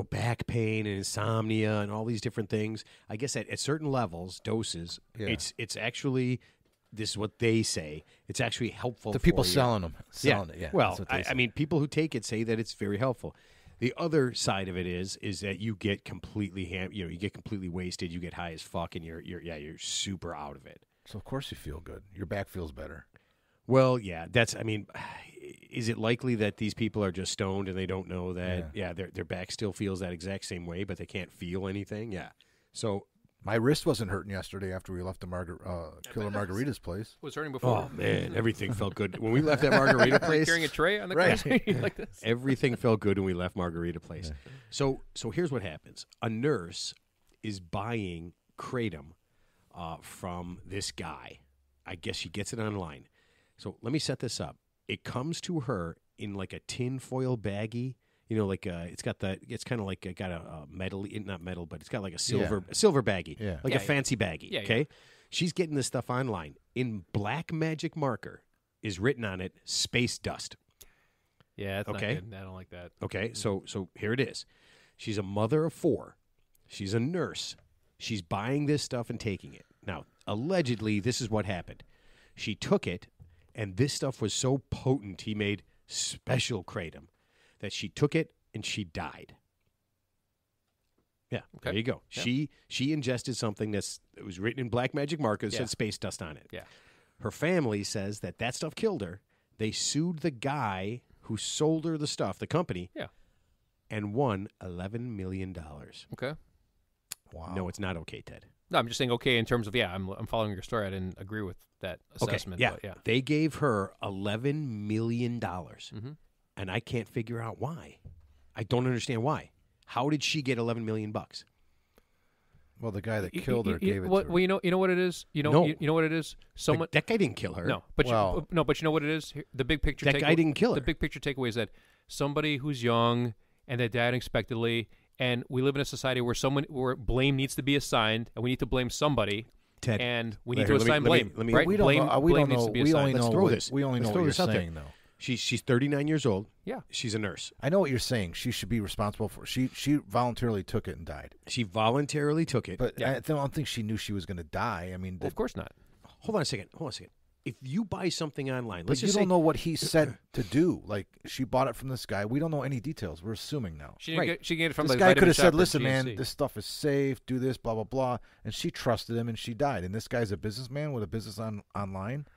Back pain and insomnia and all these different things. I guess at certain levels, doses, Yeah. it's actually. This is what they say. It's actually helpful. The people for you. selling them. Selling it, yeah. Well, that's what they I say. mean, people who take it say that it's very helpful. The other side of it is that you get completely you get completely wasted. You get high as fuck, and you're super out of it. So of course you feel good. Your back feels better. Well, yeah, I mean, is it likely that these people are just stoned and they don't know that? Yeah, their back still feels that exact same way, but they can't feel anything. Yeah, so My wrist wasn't hurting yesterday after we left the Killer Margarita's place. Was hurting before. Oh man, everything felt good when we left that Margarita place. Carrying a tray on the Right. like this. Everything felt good when we left Margarita place. So here's what happens: a nurse is buying kratom from this guy. I guess she gets it online. So let me set this up. It comes to her in like a tin foil baggie. You know, like it's kind of like got a metal, not metal, but it's got like a silver baggie, like a fancy baggie. Yeah, okay, she's getting this stuff online. In black magic marker is written on it, space dust. Yeah, that's Okay. not good. I don't like that. Okay, so here it is. She's a mother of 4. She's a nurse. She's buying this stuff and taking it. Now, allegedly, this is what happened. She took it, and this stuff was so potent, he made special kratom, that she took it and she died. Yeah, Okay. there you go. Yeah. She ingested something that was written in black magic markers, Yeah. said space dust on it. Yeah. Her family says that stuff killed her. They sued the guy who sold her the stuff, the company, Yeah. and won $11 million. Okay. Wow. No, it's not okay, Ted. No, I'm just saying okay in terms of I'm following your story. I didn't agree with that assessment. Okay, But yeah. They gave her $11 million, Mhm. and I can't figure out why. I don't understand why. How did she get $11 million? Well, the guy that killed her gave it to her. Well, you know what it is. You know, No. you know what it is. Someone. That guy didn't kill her. No, but Well- but you know what it is. The big picture. That guy didn't kill her. The big picture takeaway is that somebody who's young and they died unexpectedly, and we live in a society where blame needs to be assigned, and we need to blame somebody. Ted, And we need here, to assign blame. let me- right? We don't blame, know. We blame don't needs know. to be We assigned. only Let's know. throw what- this. We only Let's know throw what this you're out there. saying, though. She's 39 years old. Yeah. She's a nurse. I know what you're saying. She should be responsible for. She voluntarily took it and died. She voluntarily took it. But I don't think she knew she was going to die. I mean, Well, of course not. Hold on a second. If you buy something online, but let's you just don't say know what he said to do. Like she bought it from this guy. We don't know any details. We're assuming now. She didn't Right. get, she get it from This the guy vitamin could have shop said, or "Listen, GNC. man, this stuff is safe. Do this, blah blah blah," and she trusted him, and she died. And this guy's a businessman with a business online.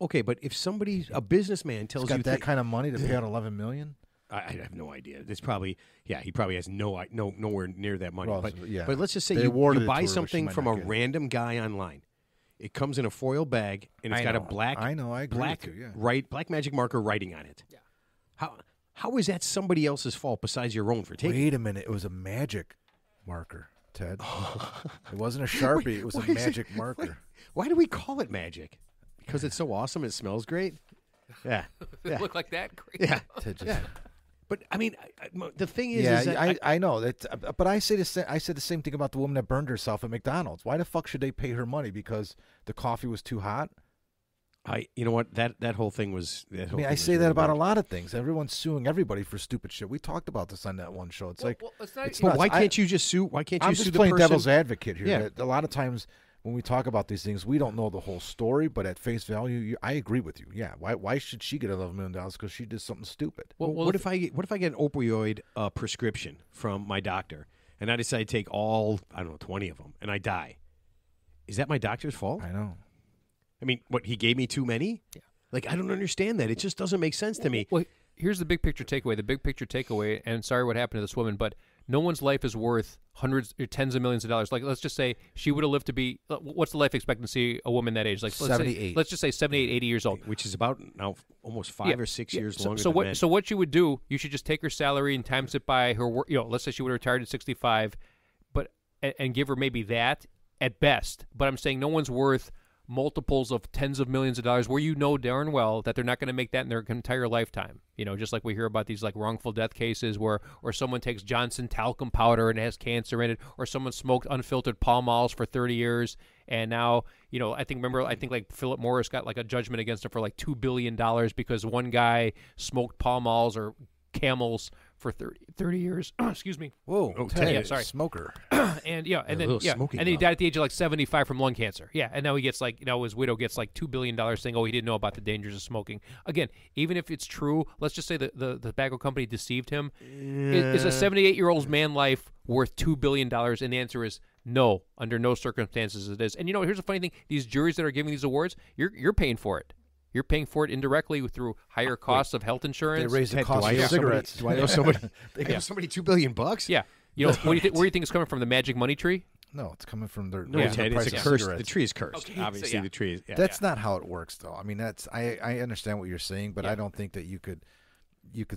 okay, but if a businessman tells He's got you that kind of money to pay out $11 million. I have no idea. It's probably he probably has nowhere near that money. Well, but yeah. but let's just say They you awarded it buy to her, but she something might from not a get it. random guy online. It comes in a foil bag and it's I got a know. black I know. I agree black with you, yeah. black magic marker writing on it. Yeah. How is that somebody else's fault besides your own for taking it? Wait a minute. It was a magic marker, Ted. It wasn't a Sharpie. It was a Why is it- magic marker. Why do we call it magic? Because it's so awesome. It smells great. Yeah. It looked like that. Great. Yeah. Ted just, But I mean, the thing is, yeah, is that I know that. But I said the same thing about the woman that burned herself at McDonald's. Why the fuck should they pay her money because the coffee was too hot? you know what that whole thing was. I mean, I say that about a lot of things. Everyone's suing everybody for stupid shit. We talked about this on that one show. It's like, it's not, it's But nuts. why can't you just sue? Why can't you I'm sue just the playing person? devil's advocate here. Yeah. That a lot of times when we talk about these things, we don't know the whole story. But at face value, I agree with you. Yeah, why should she get $11 million because she did something stupid? Well, what if I get an opioid prescription from my doctor and I decide to take all 20 of them and I die? Is that my doctor's fault? I know. I mean, what, he gave me too many? Yeah. Like, I don't understand that. It just doesn't make sense to me. Well, here's the big picture takeaway. The big picture takeaway, and sorry what happened to this woman, but no one's life is worth hundreds or tens of millions of dollars. Like, let's just say she would have lived to be, what's the life expectancy a woman that age? Like, 78. Let's just say 78, 80 years old. Which is about now almost 5 or 6 years longer so than what? men. So what you would do? You should just take her salary and times it by her work. Let's say she would have retired at 65, but and give her maybe that at best. But I'm saying no one's worth multiples of tens of millions of dollars where you know darn well that they're not going to make that in their entire lifetime. Just like we hear about these like wrongful death cases or someone takes Johnson talcum powder and has cancer in it, or someone smoked unfiltered Pall Malls for 30 years and now, I think like Philip Morris got like a judgment against him for like $2 billion because one guy smoked Pall Malls or Camels for 30 years. Excuse me. Whoa, Oh, Ted, Ted. Sorry. smoker. And A little smoking and then he love. died at the age of like 75 from lung cancer. Yeah, and now he gets like, his widow gets like $2 billion saying, oh, he didn't know about the dangers of smoking. Again, even if it's true, let's just say that the tobacco company deceived him. Is a 78-year-old's man life worth $2 billion? And the answer is no, under no circumstances it is. And here's the funny thing: these juries that are giving these awards, you're paying for it. You're paying for it indirectly through higher costs of health insurance. They raised the Ted, cost of cigarettes. Do I owe somebody? They owe somebody $2 billion bucks? Yeah. Where do you think it's coming from? The magic money tree? No, it's coming from their. No, raising the Ted, it's price a of curse. cigarettes. The tree is cursed. Okay, so Obviously, yeah. the tree is. Yeah, That's not how it works, though. I mean, I understand what you're saying, but Yeah. I don't think that you could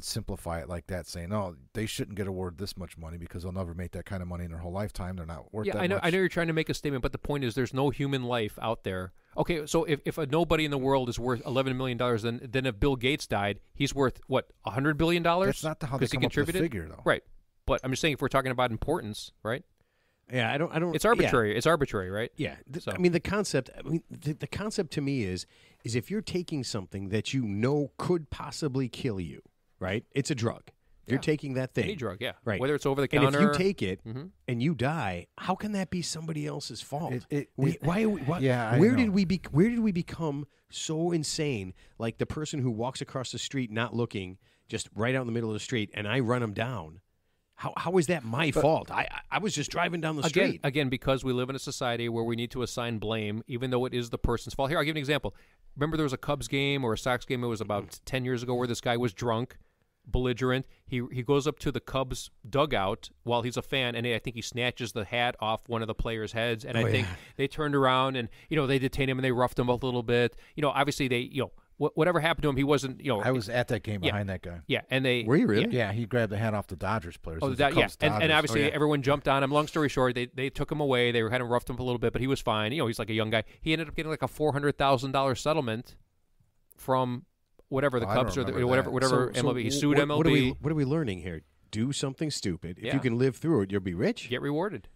simplify it like that, saying, "Oh, they shouldn't get awarded this much money because they'll never make that kind of money in their whole lifetime. They're not worth Yeah, that I know. much." I know you're trying to make a statement, but the point is, there's no human life out there. Okay, so if a nobody in the world is worth $11 million, then if Bill Gates died, he's worth what, $100 billion? That's not how they Because he come up with the contributed? figure, though. Right. But I'm just saying, if we're talking about importance, right? Yeah, I don't. It's arbitrary. It's arbitrary, right? Yeah. So- I mean, the concept. I mean, the concept to me is if you're taking something that you know could possibly kill you, right? It's a drug. You're Yeah. taking that thing. Any drug, yeah. Right. Whether it's over the And counter. if you take it Mhm. and you die, how can that be somebody else's fault? Why? Yeah, I where know. did we become so insane? Like the person who walks across the street not looking, just right out in the middle of the street, and I run him down. How is that my fault? I was just driving down the street. Again, because we live in a society where we need to assign blame, even though it is the person's fault. Here, I'll give you an example. Remember there was a Cubs game or a Sox game, it was about 10 years ago, where this guy was drunk, belligerent. He goes up to the Cubs dugout while he's a fan, and I think he snatches the hat off one of the players' heads. And I think they turned around and, they detained him and they roughed him up a little bit. Obviously they, whatever happened to him, he wasn't, I was at that game Yeah. behind that guy. Yeah, and they... Were you really? Yeah, he grabbed the hat off the Dodgers players. Oh, It was that, the yeah, Cubs and Dodgers. obviously Oh, yeah. everyone jumped on him. Long story short, they took him away. They were kind of roughed him up a little bit, but he was fine. He's like a young guy. He ended up getting like a $400,000 settlement from whatever the Oh, I don't Cubs or remember whatever So MLB. He sued what MLB. What are we learning here? Do something stupid. If Yeah. you can live through it, you'll be rich. Get rewarded.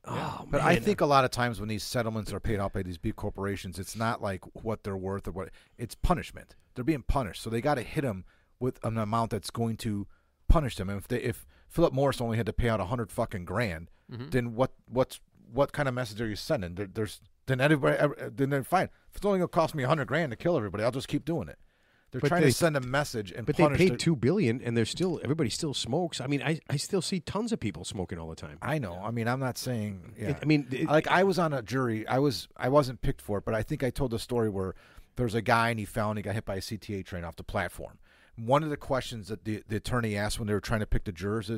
Oh, But man. I think a lot of times when these settlements are paid out by these big corporations, it's not like what they're worth or what it's punishment. They're being punished, so they got to hit them with an amount that's going to punish them. And if Philip Morris only had to pay out $100 fucking grand, then what kind of message are you sending? Then they're fine. If it's only going to cost me $100 grand to kill everybody, I'll just keep doing it. They're But trying they- to send a message and But they punish paid their- $2 billion, and everybody still smokes. I mean, I still see tons of people smoking all the time. I know. I mean, I'm not saying. Yeah. Like I was on a jury. I wasn't picked for it, but I think I told the story where there's a guy and he got hit by a CTA train off the platform. One of the questions that the attorney asked when they were trying to pick the jurors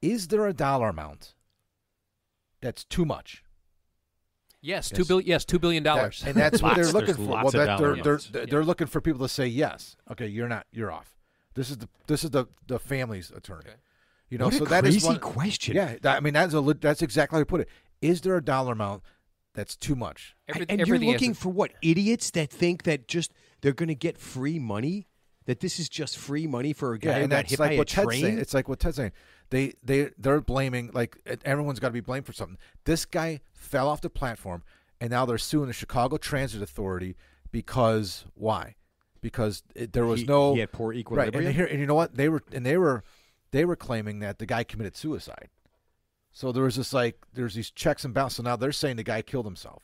is there a dollar amount that's too much? Yes, Yes. $2 billion. And that's what they're Lots. looking There's for. lots Well, of that dollar they're looking for people to say yes. Okay, you're off. This is the family's attorney. what a so crazy that is one question. Yeah, that's exactly how I put it. Is there a dollar amount that's too much? And you're everything looking has- for what? Idiots that think that just they're going to get free money? That this is just free money for a guy who and got that's hit like by a what Ted's saying. train? It's like what Ted's saying. They're blaming, like everyone's got to be blamed for something. This guy fell off the platform, and now they're suing the Chicago Transit Authority because why? Because there was He had poor right. equilibrium. And you know what? They were claiming that the guy committed suicide. So there was there's these checks and balances. So now they're saying the guy killed himself,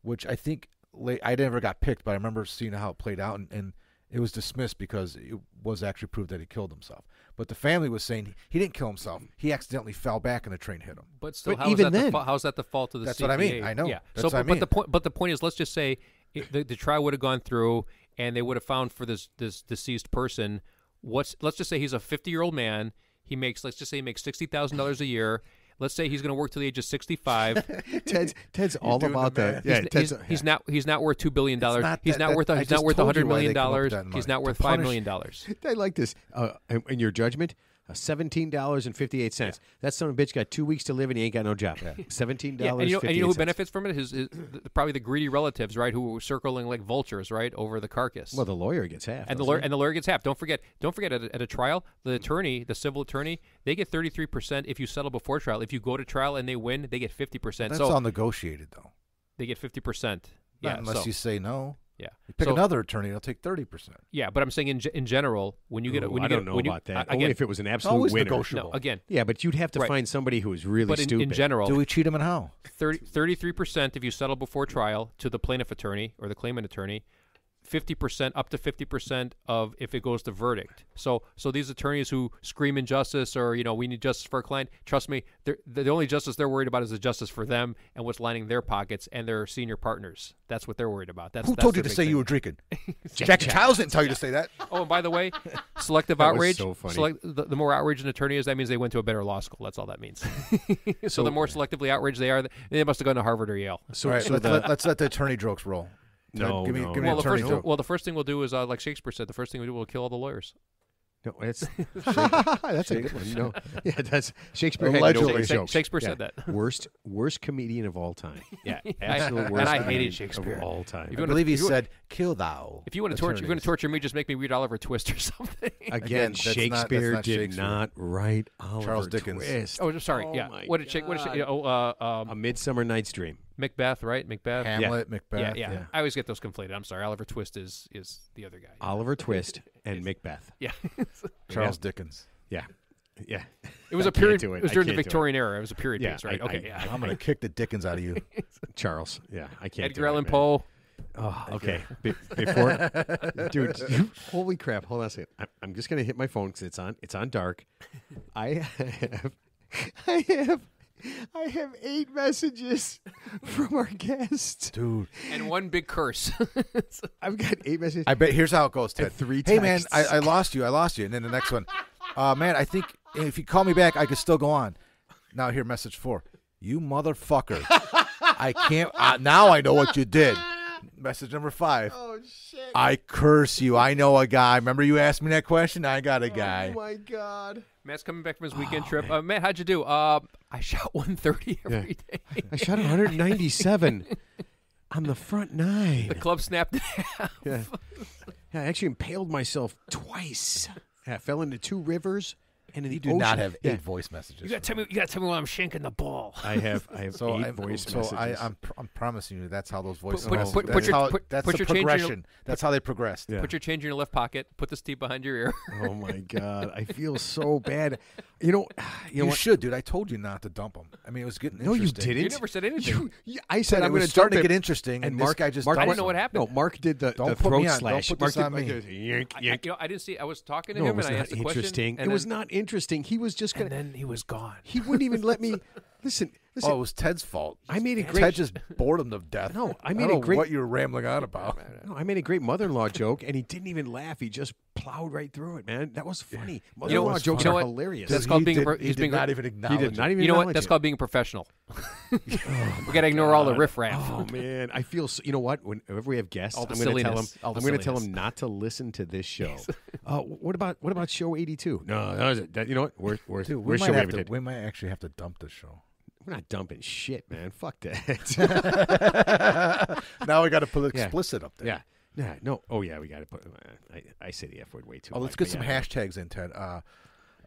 which I think I never got picked, but I remember seeing how it played out, and it was dismissed because it was actually proved that he killed himself. But the family was saying he didn't kill himself. He accidentally fell back and the train hit him. But still, But how is even that then- how's that the fault of the That's CTA? what I mean. I know. Yeah. That's what I but the mean. point is, let's just say the trial would have gone through, and they would have found for this deceased person. Let's just say he's a 50-year-old man. Let's just say he makes $60,000 a year. Let's say he's going to work till the age of 65. Ted's all doing about the that. math. Yeah, He's not worth $2 billion. It's not He's that- not worth I he's not just worth told you $100 why they million. come up with that He's money. not worth To $5 punish- million. I like this. In your judgment, $17.58. That son of a bitch got 2 weeks to live and he ain't got no job. $17.58. Yeah, and you know who benefits from it is probably the greedy relatives, right? Who were circling like vultures, right, over the carcass. Well, the lawyer gets half. and the doesn't lawyer he? gets half. Don't forget at a trial, the civil attorney, they get 33% if you settle before trial. If you go to trial and they win, they get 50%. That's so all negotiated, though. they get 50%. Not Yeah, unless so, you say no. yeah. You pick So- another attorney, they'll take 30%. Yeah, but I'm saying in general, when you get Ooh, when you I get don't know when you, about that. again, Only if it was an absolute always winner. negotiable. no, again, Yeah, but you'd have to Right. find somebody who is really but stupid. in general, Do we cheat him and how? 33% if you settle before trial to the plaintiff attorney or the claimant attorney, 50%, up to 50% of if it goes to verdict. So these attorneys who scream injustice or, we need justice for our client, trust me, the only justice they're worried about is the justice for them and what's lining their pockets and their senior partners. That's what they're worried about. Who told you to say you were drinking? Jackie Childs didn't tell you to say that. Oh, and by the way, selective That was outrage. so funny. The more outraged an attorney is, that means they went to a better law school. That's all that means. So the more selectively outraged they are, they must have gone to Harvard or Yale. All right, let's let the attorney jokes roll. No, give me no. an Well, attorney joke. the first thing we'll do is, like Shakespeare said, the first thing we do, we'll kill all the lawyers. No, it's that's a good one. No, yeah, that's Shakespeare had no Allegedly. great jokes. Shakespeare Yeah. said that. Worst comedian of all time. Yeah, absolute worst. And I hated comedian Shakespeare. of all time. If you I wanna- believe he if you- said, "Kill thou." If you want to torture me, just make me read Oliver Twist or something. Again, that's not Shakespeare did Shakespeare. not write Oliver Charles Dickens. Twist. Oh, sorry. Oh Yeah. my What did God. A Midsummer Night's Dream. Macbeth, right? Macbeth. Hamlet, Macbeth. Yeah. I always get those conflated. I'm sorry. Oliver Twist is the other guy. Oliver Twist and Macbeth. Yeah. Charles Dickens. Yeah. It was I a period. can't do it. It was I during the can't do it. Victorian era. It was a period Yeah, piece, right? I- Okay. I- Yeah. I'm gonna kick the Dickens out of you. Charles. Yeah, I can't. Edgar do it, Allan man. Poe. Oh, okay. Before, dude, holy crap! Hold on a second. I'm just gonna hit my phone because it's on dark. I have 8 messages from our guest, Dude, And one big curse. I've got 8 messages. I bet here's how it goes, Ted. And 3 Hey man, texts. I lost you. And then the next one, man, I think if you call me back, I could still go on. Now here, message 4. You motherfucker. I can't. Now I know what you did. Message number 5. Oh shit! I curse you. I know a guy. Remember you asked me that question? I got a guy. Oh my god! Matt's coming back from his weekend trip. Matt, how'd you do? I shot 130 every day. I shot 197 on the front 9. The club snapped in half. Yeah, I actually impaled myself twice. Yeah, I fell into 2 rivers and in the You do ocean. not have 8 Yeah. voice messages. You gotta tell me while I'm shanking the ball. I have So 8 voice messages. I'm promising you that's how those voice Put- messages. put- That's put your- how- put- that's put the your change in your- progression. That's how they progressed. Yeah. Put your change in your left pocket. Put the Steve behind your ear. Oh my god, I feel so bad. You know You what? should, dude. I told you not to dump him. I mean, it was getting No, you interesting. didn't. You never said anything. I said But I'm it was going to starting to get interesting, and this Mark, guy just Mark I didn't dumped know what him. happened. No, Mark did the Don't put throat me on. Don't slash. put Mark this on did me. like a yank, I yank. didn't see. I was talking to No, it him was and I not asked a question. interesting. and It was then- not interesting. He was just going And to. then he was gone. He wouldn't even let me listen. Oh, it was Ted's fault. I made a great. Ted just bored him to death. No, I I made don't a know great. what you were rambling on about. No, I made a great mother-in-law joke, and he didn't even laugh. He just plowed right through it, man. That was funny. Mother-in-law was jokes funny. are You know what? hilarious. That's He called being. did- he he's did being. not even he acknowledge did not it. even. You know what? acknowledge That's it. called being a professional. We got to ignore all the riffraff. Oh man, I feel. You know what? Whenever we have guests, All the I'm going to tell them. silliness. All the I'm going to tell them silliness. not to listen to this show. What about show 82? No, that, you know what? We're Dude, we're show 82. we might actually have to dump this show. We're not dumping shit, man. Fuck that. Now we got to put Yeah. explicit up there. yeah. No. Oh yeah, we got to put. I say the F word way too. Oh, let's much, get but some yeah. hashtags in, Ted.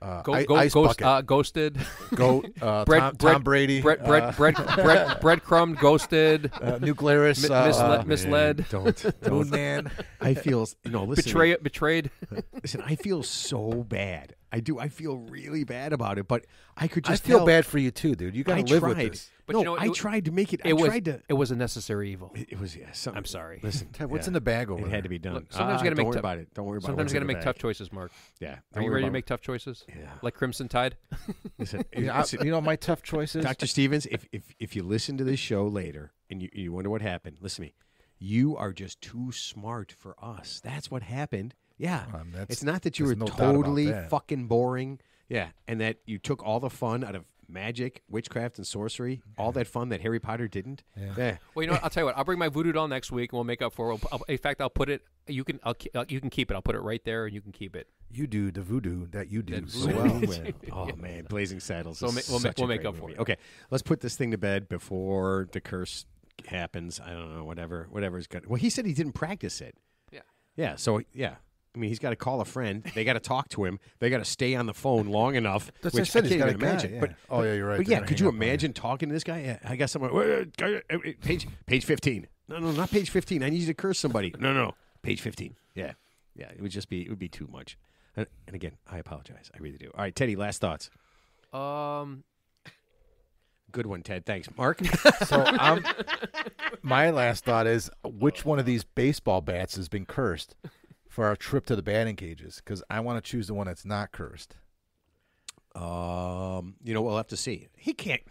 Ice bucket. ghosted. Goat. Tom Brady. Breadcrumb, ghosted. Nuclearis. Misled. Don't. Moon Man. I feel. Listen. Betrayed. Listen. I feel so bad. I do. I feel really bad about it. But I could I just. feel tell- bad for you too, dude. You got I to live tried. with this. But no, you know what? I tried to make it. I It was. tried to. It was a necessary evil. It was. Yeah. I'm sorry. Listen. Ted, what's yeah. in the bag over It there? had to be done. Look, sometimes you gotta don't make worry tough- about it. Don't worry about it. Sometimes you got to What's in make the tough bag. choices, Mark. Yeah. Are don't you worry ready to about make tough choices? it. Yeah. Like Crimson Tide? Listen. You know my tough choices. Dr. Stevens, if you listen to this show later and you wonder what happened, listen to me. You are just too smart for us. That's what happened. Yeah. It's not that you were there's no doubt about totally that. fucking boring. Yeah. And that you took all the fun out of magic, witchcraft, and sorcery. All that fun that Harry Potter didn't. Yeah. Well, you know what? I'll tell you what. I'll bring my voodoo doll next week, and we'll make up for it. In fact, I'll put it. You can keep it. I'll put it right there, and you can keep it. You do the voodoo that you do That so voodoo. well. Oh man, Blazing Saddles. So is we'll such a make great up for movie. it. Okay, let's put this thing to bed before the curse happens. I don't know, whatever's good. Well, he said he didn't practice it. Yeah. Yeah. So yeah, I mean, he's got to call a friend. They got to talk to him. They got to stay on the phone long enough. That's what I which said. He's can't got even a guy, imagine. yeah. But Oh, yeah, you're right. But They're yeah, gonna could hang you up on imagine talking to this guy? Yeah, I got someone. Page 15. No, not page 15. I need you to curse somebody. No, page 15. Yeah. It would be too much. And again, I apologize. I really do. All right, Teddy. Last thoughts. Good one, Ted. Thanks, Mark. So my last thought is, which one of these baseball bats has been cursed for our trip to the batting cages? Because I want to choose the one that's not cursed. We'll have to see. He can't.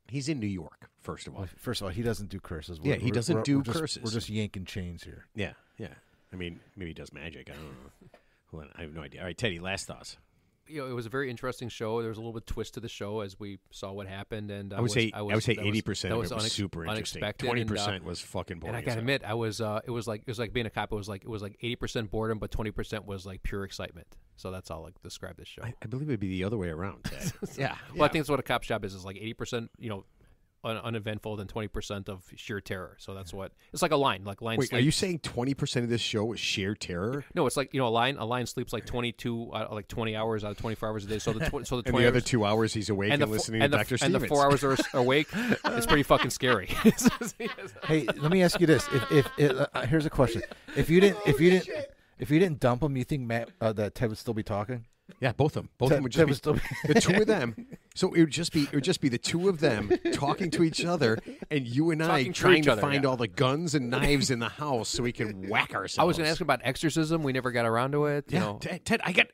He's in New York. First of all, he doesn't do curses. Yeah, he doesn't do curses. We're just yanking chains here. Yeah. I mean, maybe he does magic. I don't know. Well, I have no idea. All right, Teddy, last thoughts. It was a very interesting show. There was a little bit of twist to the show as we saw what happened, and I would say 80% of it was super interesting. Unexpected. 20% was fucking boring. And I gotta admit, it was like being a cop. It was like 80% boredom, but 20% was like pure excitement. So that's all I describe this show. I believe it'd be the other way around, Ted. Yeah. Well, I think that's what a cop's job is like 80%, uneventful than 20% of sheer terror. So that's what it's like. A line Wait, sleep. are you saying 20% of this show is sheer terror? No, it's like a line sleeps like 20 hours out of 24 hours a day. So the 20 and the other 2 hours he's awake and listening to Dr. Stevens. And the 4 hours are awake. It's pretty fucking scary. Hey, let me ask you this: here's a question: if you didn't dump him, you think Matt that Ted would still be talking? Yeah, both of them. Both of them would just be the two of them. So it would just be the two of them talking to each other, and you and I trying to find all the guns and knives in the house so we can whack ourselves. I was going to ask about exorcism. We never got around to it. Yeah, Ted, I got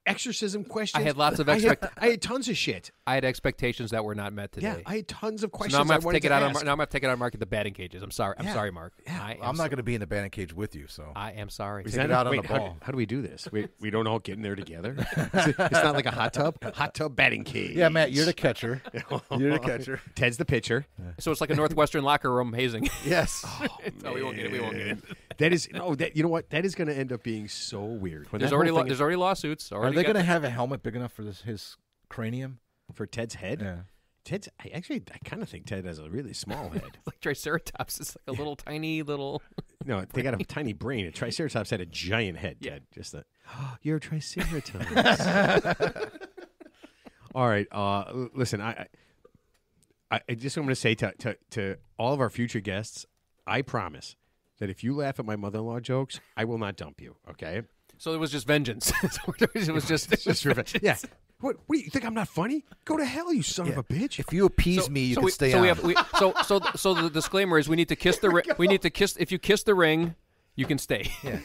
exorcism questions. I had lots of I had tons of shit. I had expectations that were not met today. Yeah, I had tons of questions. So now I'm going to take it out. Now I'm going to take it out, Mark, at the batting cages. I'm sorry. I'm sorry, Mark. Yeah. I'm not going to be in the batting cage with you, so I am sorry. Take it out on the ball. How do we do this? We don't all get in there together. It's not like a hot tub batting cage. Yeah, Matt, you're the catcher. You're the catcher. Ted's the pitcher. So it's like a Northwestern locker room hazing. Yes. No, we won't get it. We won't get it. That is you know what? That is going to end up being so weird. There's already lawsuits. Are they going to have a helmet big enough for his cranium? For Ted's head? Yeah. I kind of think Ted has a really small head. Like Triceratops. It's like a little tiny little. No, they got a tiny brain. A Triceratops had a giant head, Ted. Just that. Oh, you're a Triceratops. All right. Listen, I just want to say to all of our future guests, I promise that if you laugh at my mother-in-law jokes, I will not dump you. Okay. So it was just vengeance. It was just revenge. Yeah. What do you think? I'm not funny? Go to hell, you son of a bitch! If you appease me, you can stay on. So the disclaimer is: we need to kiss the ring. We need to kiss. If you kiss the ring, you can stay. Yeah.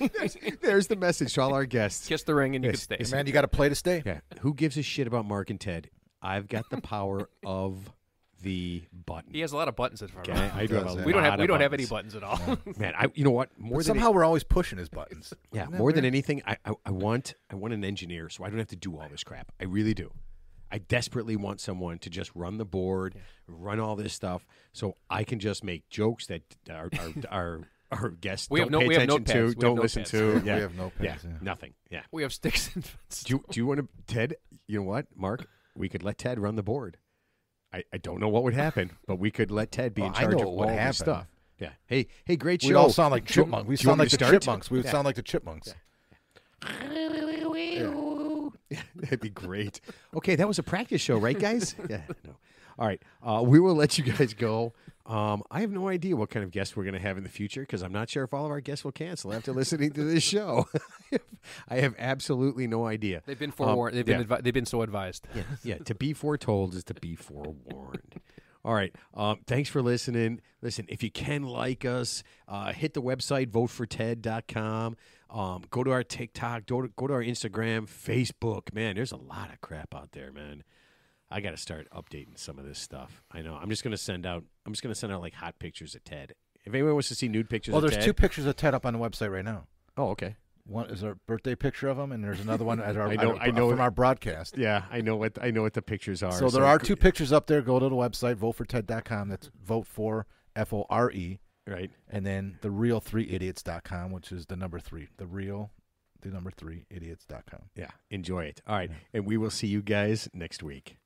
There's the message to all our guests: kiss the ring and you can stay. Man, you got to play to stay. Yeah. Who gives a shit about Mark and Ted? I've got the power of the button. He has a lot of buttons in front of him. him. I do have we don't have any buttons at all. Man, you know what? Somehow we're always pushing his buttons. Yeah, more than anything, I want an engineer so I don't have to do all this crap. I really do. I desperately want someone to just run the board, run all this stuff, so I can just make jokes that our guests don't pay attention to, don't listen to. Yeah. We have notepads. Yeah, nothing. Yeah, we have sticks and do you want to, Ted? You know what, Mark? We could let Ted run the board. I don't know what would happen, but we could let Ted be in charge of all this stuff. Yeah. Hey, great show. We all sound like chipmunks. We sound like the chipmunks. We would sound like the chipmunks. Yeah, that'd be great. Okay, that was a practice show, right, guys? Yeah. No. All right. We will let you guys go. I have no idea what kind of guests we're going to have in the future because I'm not sure if all of our guests will cancel after listening to this show. I have absolutely no idea. They've been forewarned. They've been so advised. Yeah. To be foretold is to be forewarned. All right. Thanks for listening. Listen, if you can like us, hit the website, voteforted.com. Go to our TikTok. Go to our Instagram, Facebook. Man, there's a lot of crap out there, man. I got to start updating some of this stuff. I know. I'm just going to send out like hot pictures of Ted. If anyone wants to see nude pictures of Ted. Well, there's 2 pictures of Ted up on the website right now. Oh, okay. One is our birthday picture of him, and there's another one at our I know from our broadcast. Yeah, I know what the pictures are. So there are 2 pictures up there. Go to the website, voteforted.com. That's vote for FORE. Right. And then the real3idiots.com, which is the number 3. The number 3idiots.com. Yeah. Enjoy it. All right. And we will see you guys next week.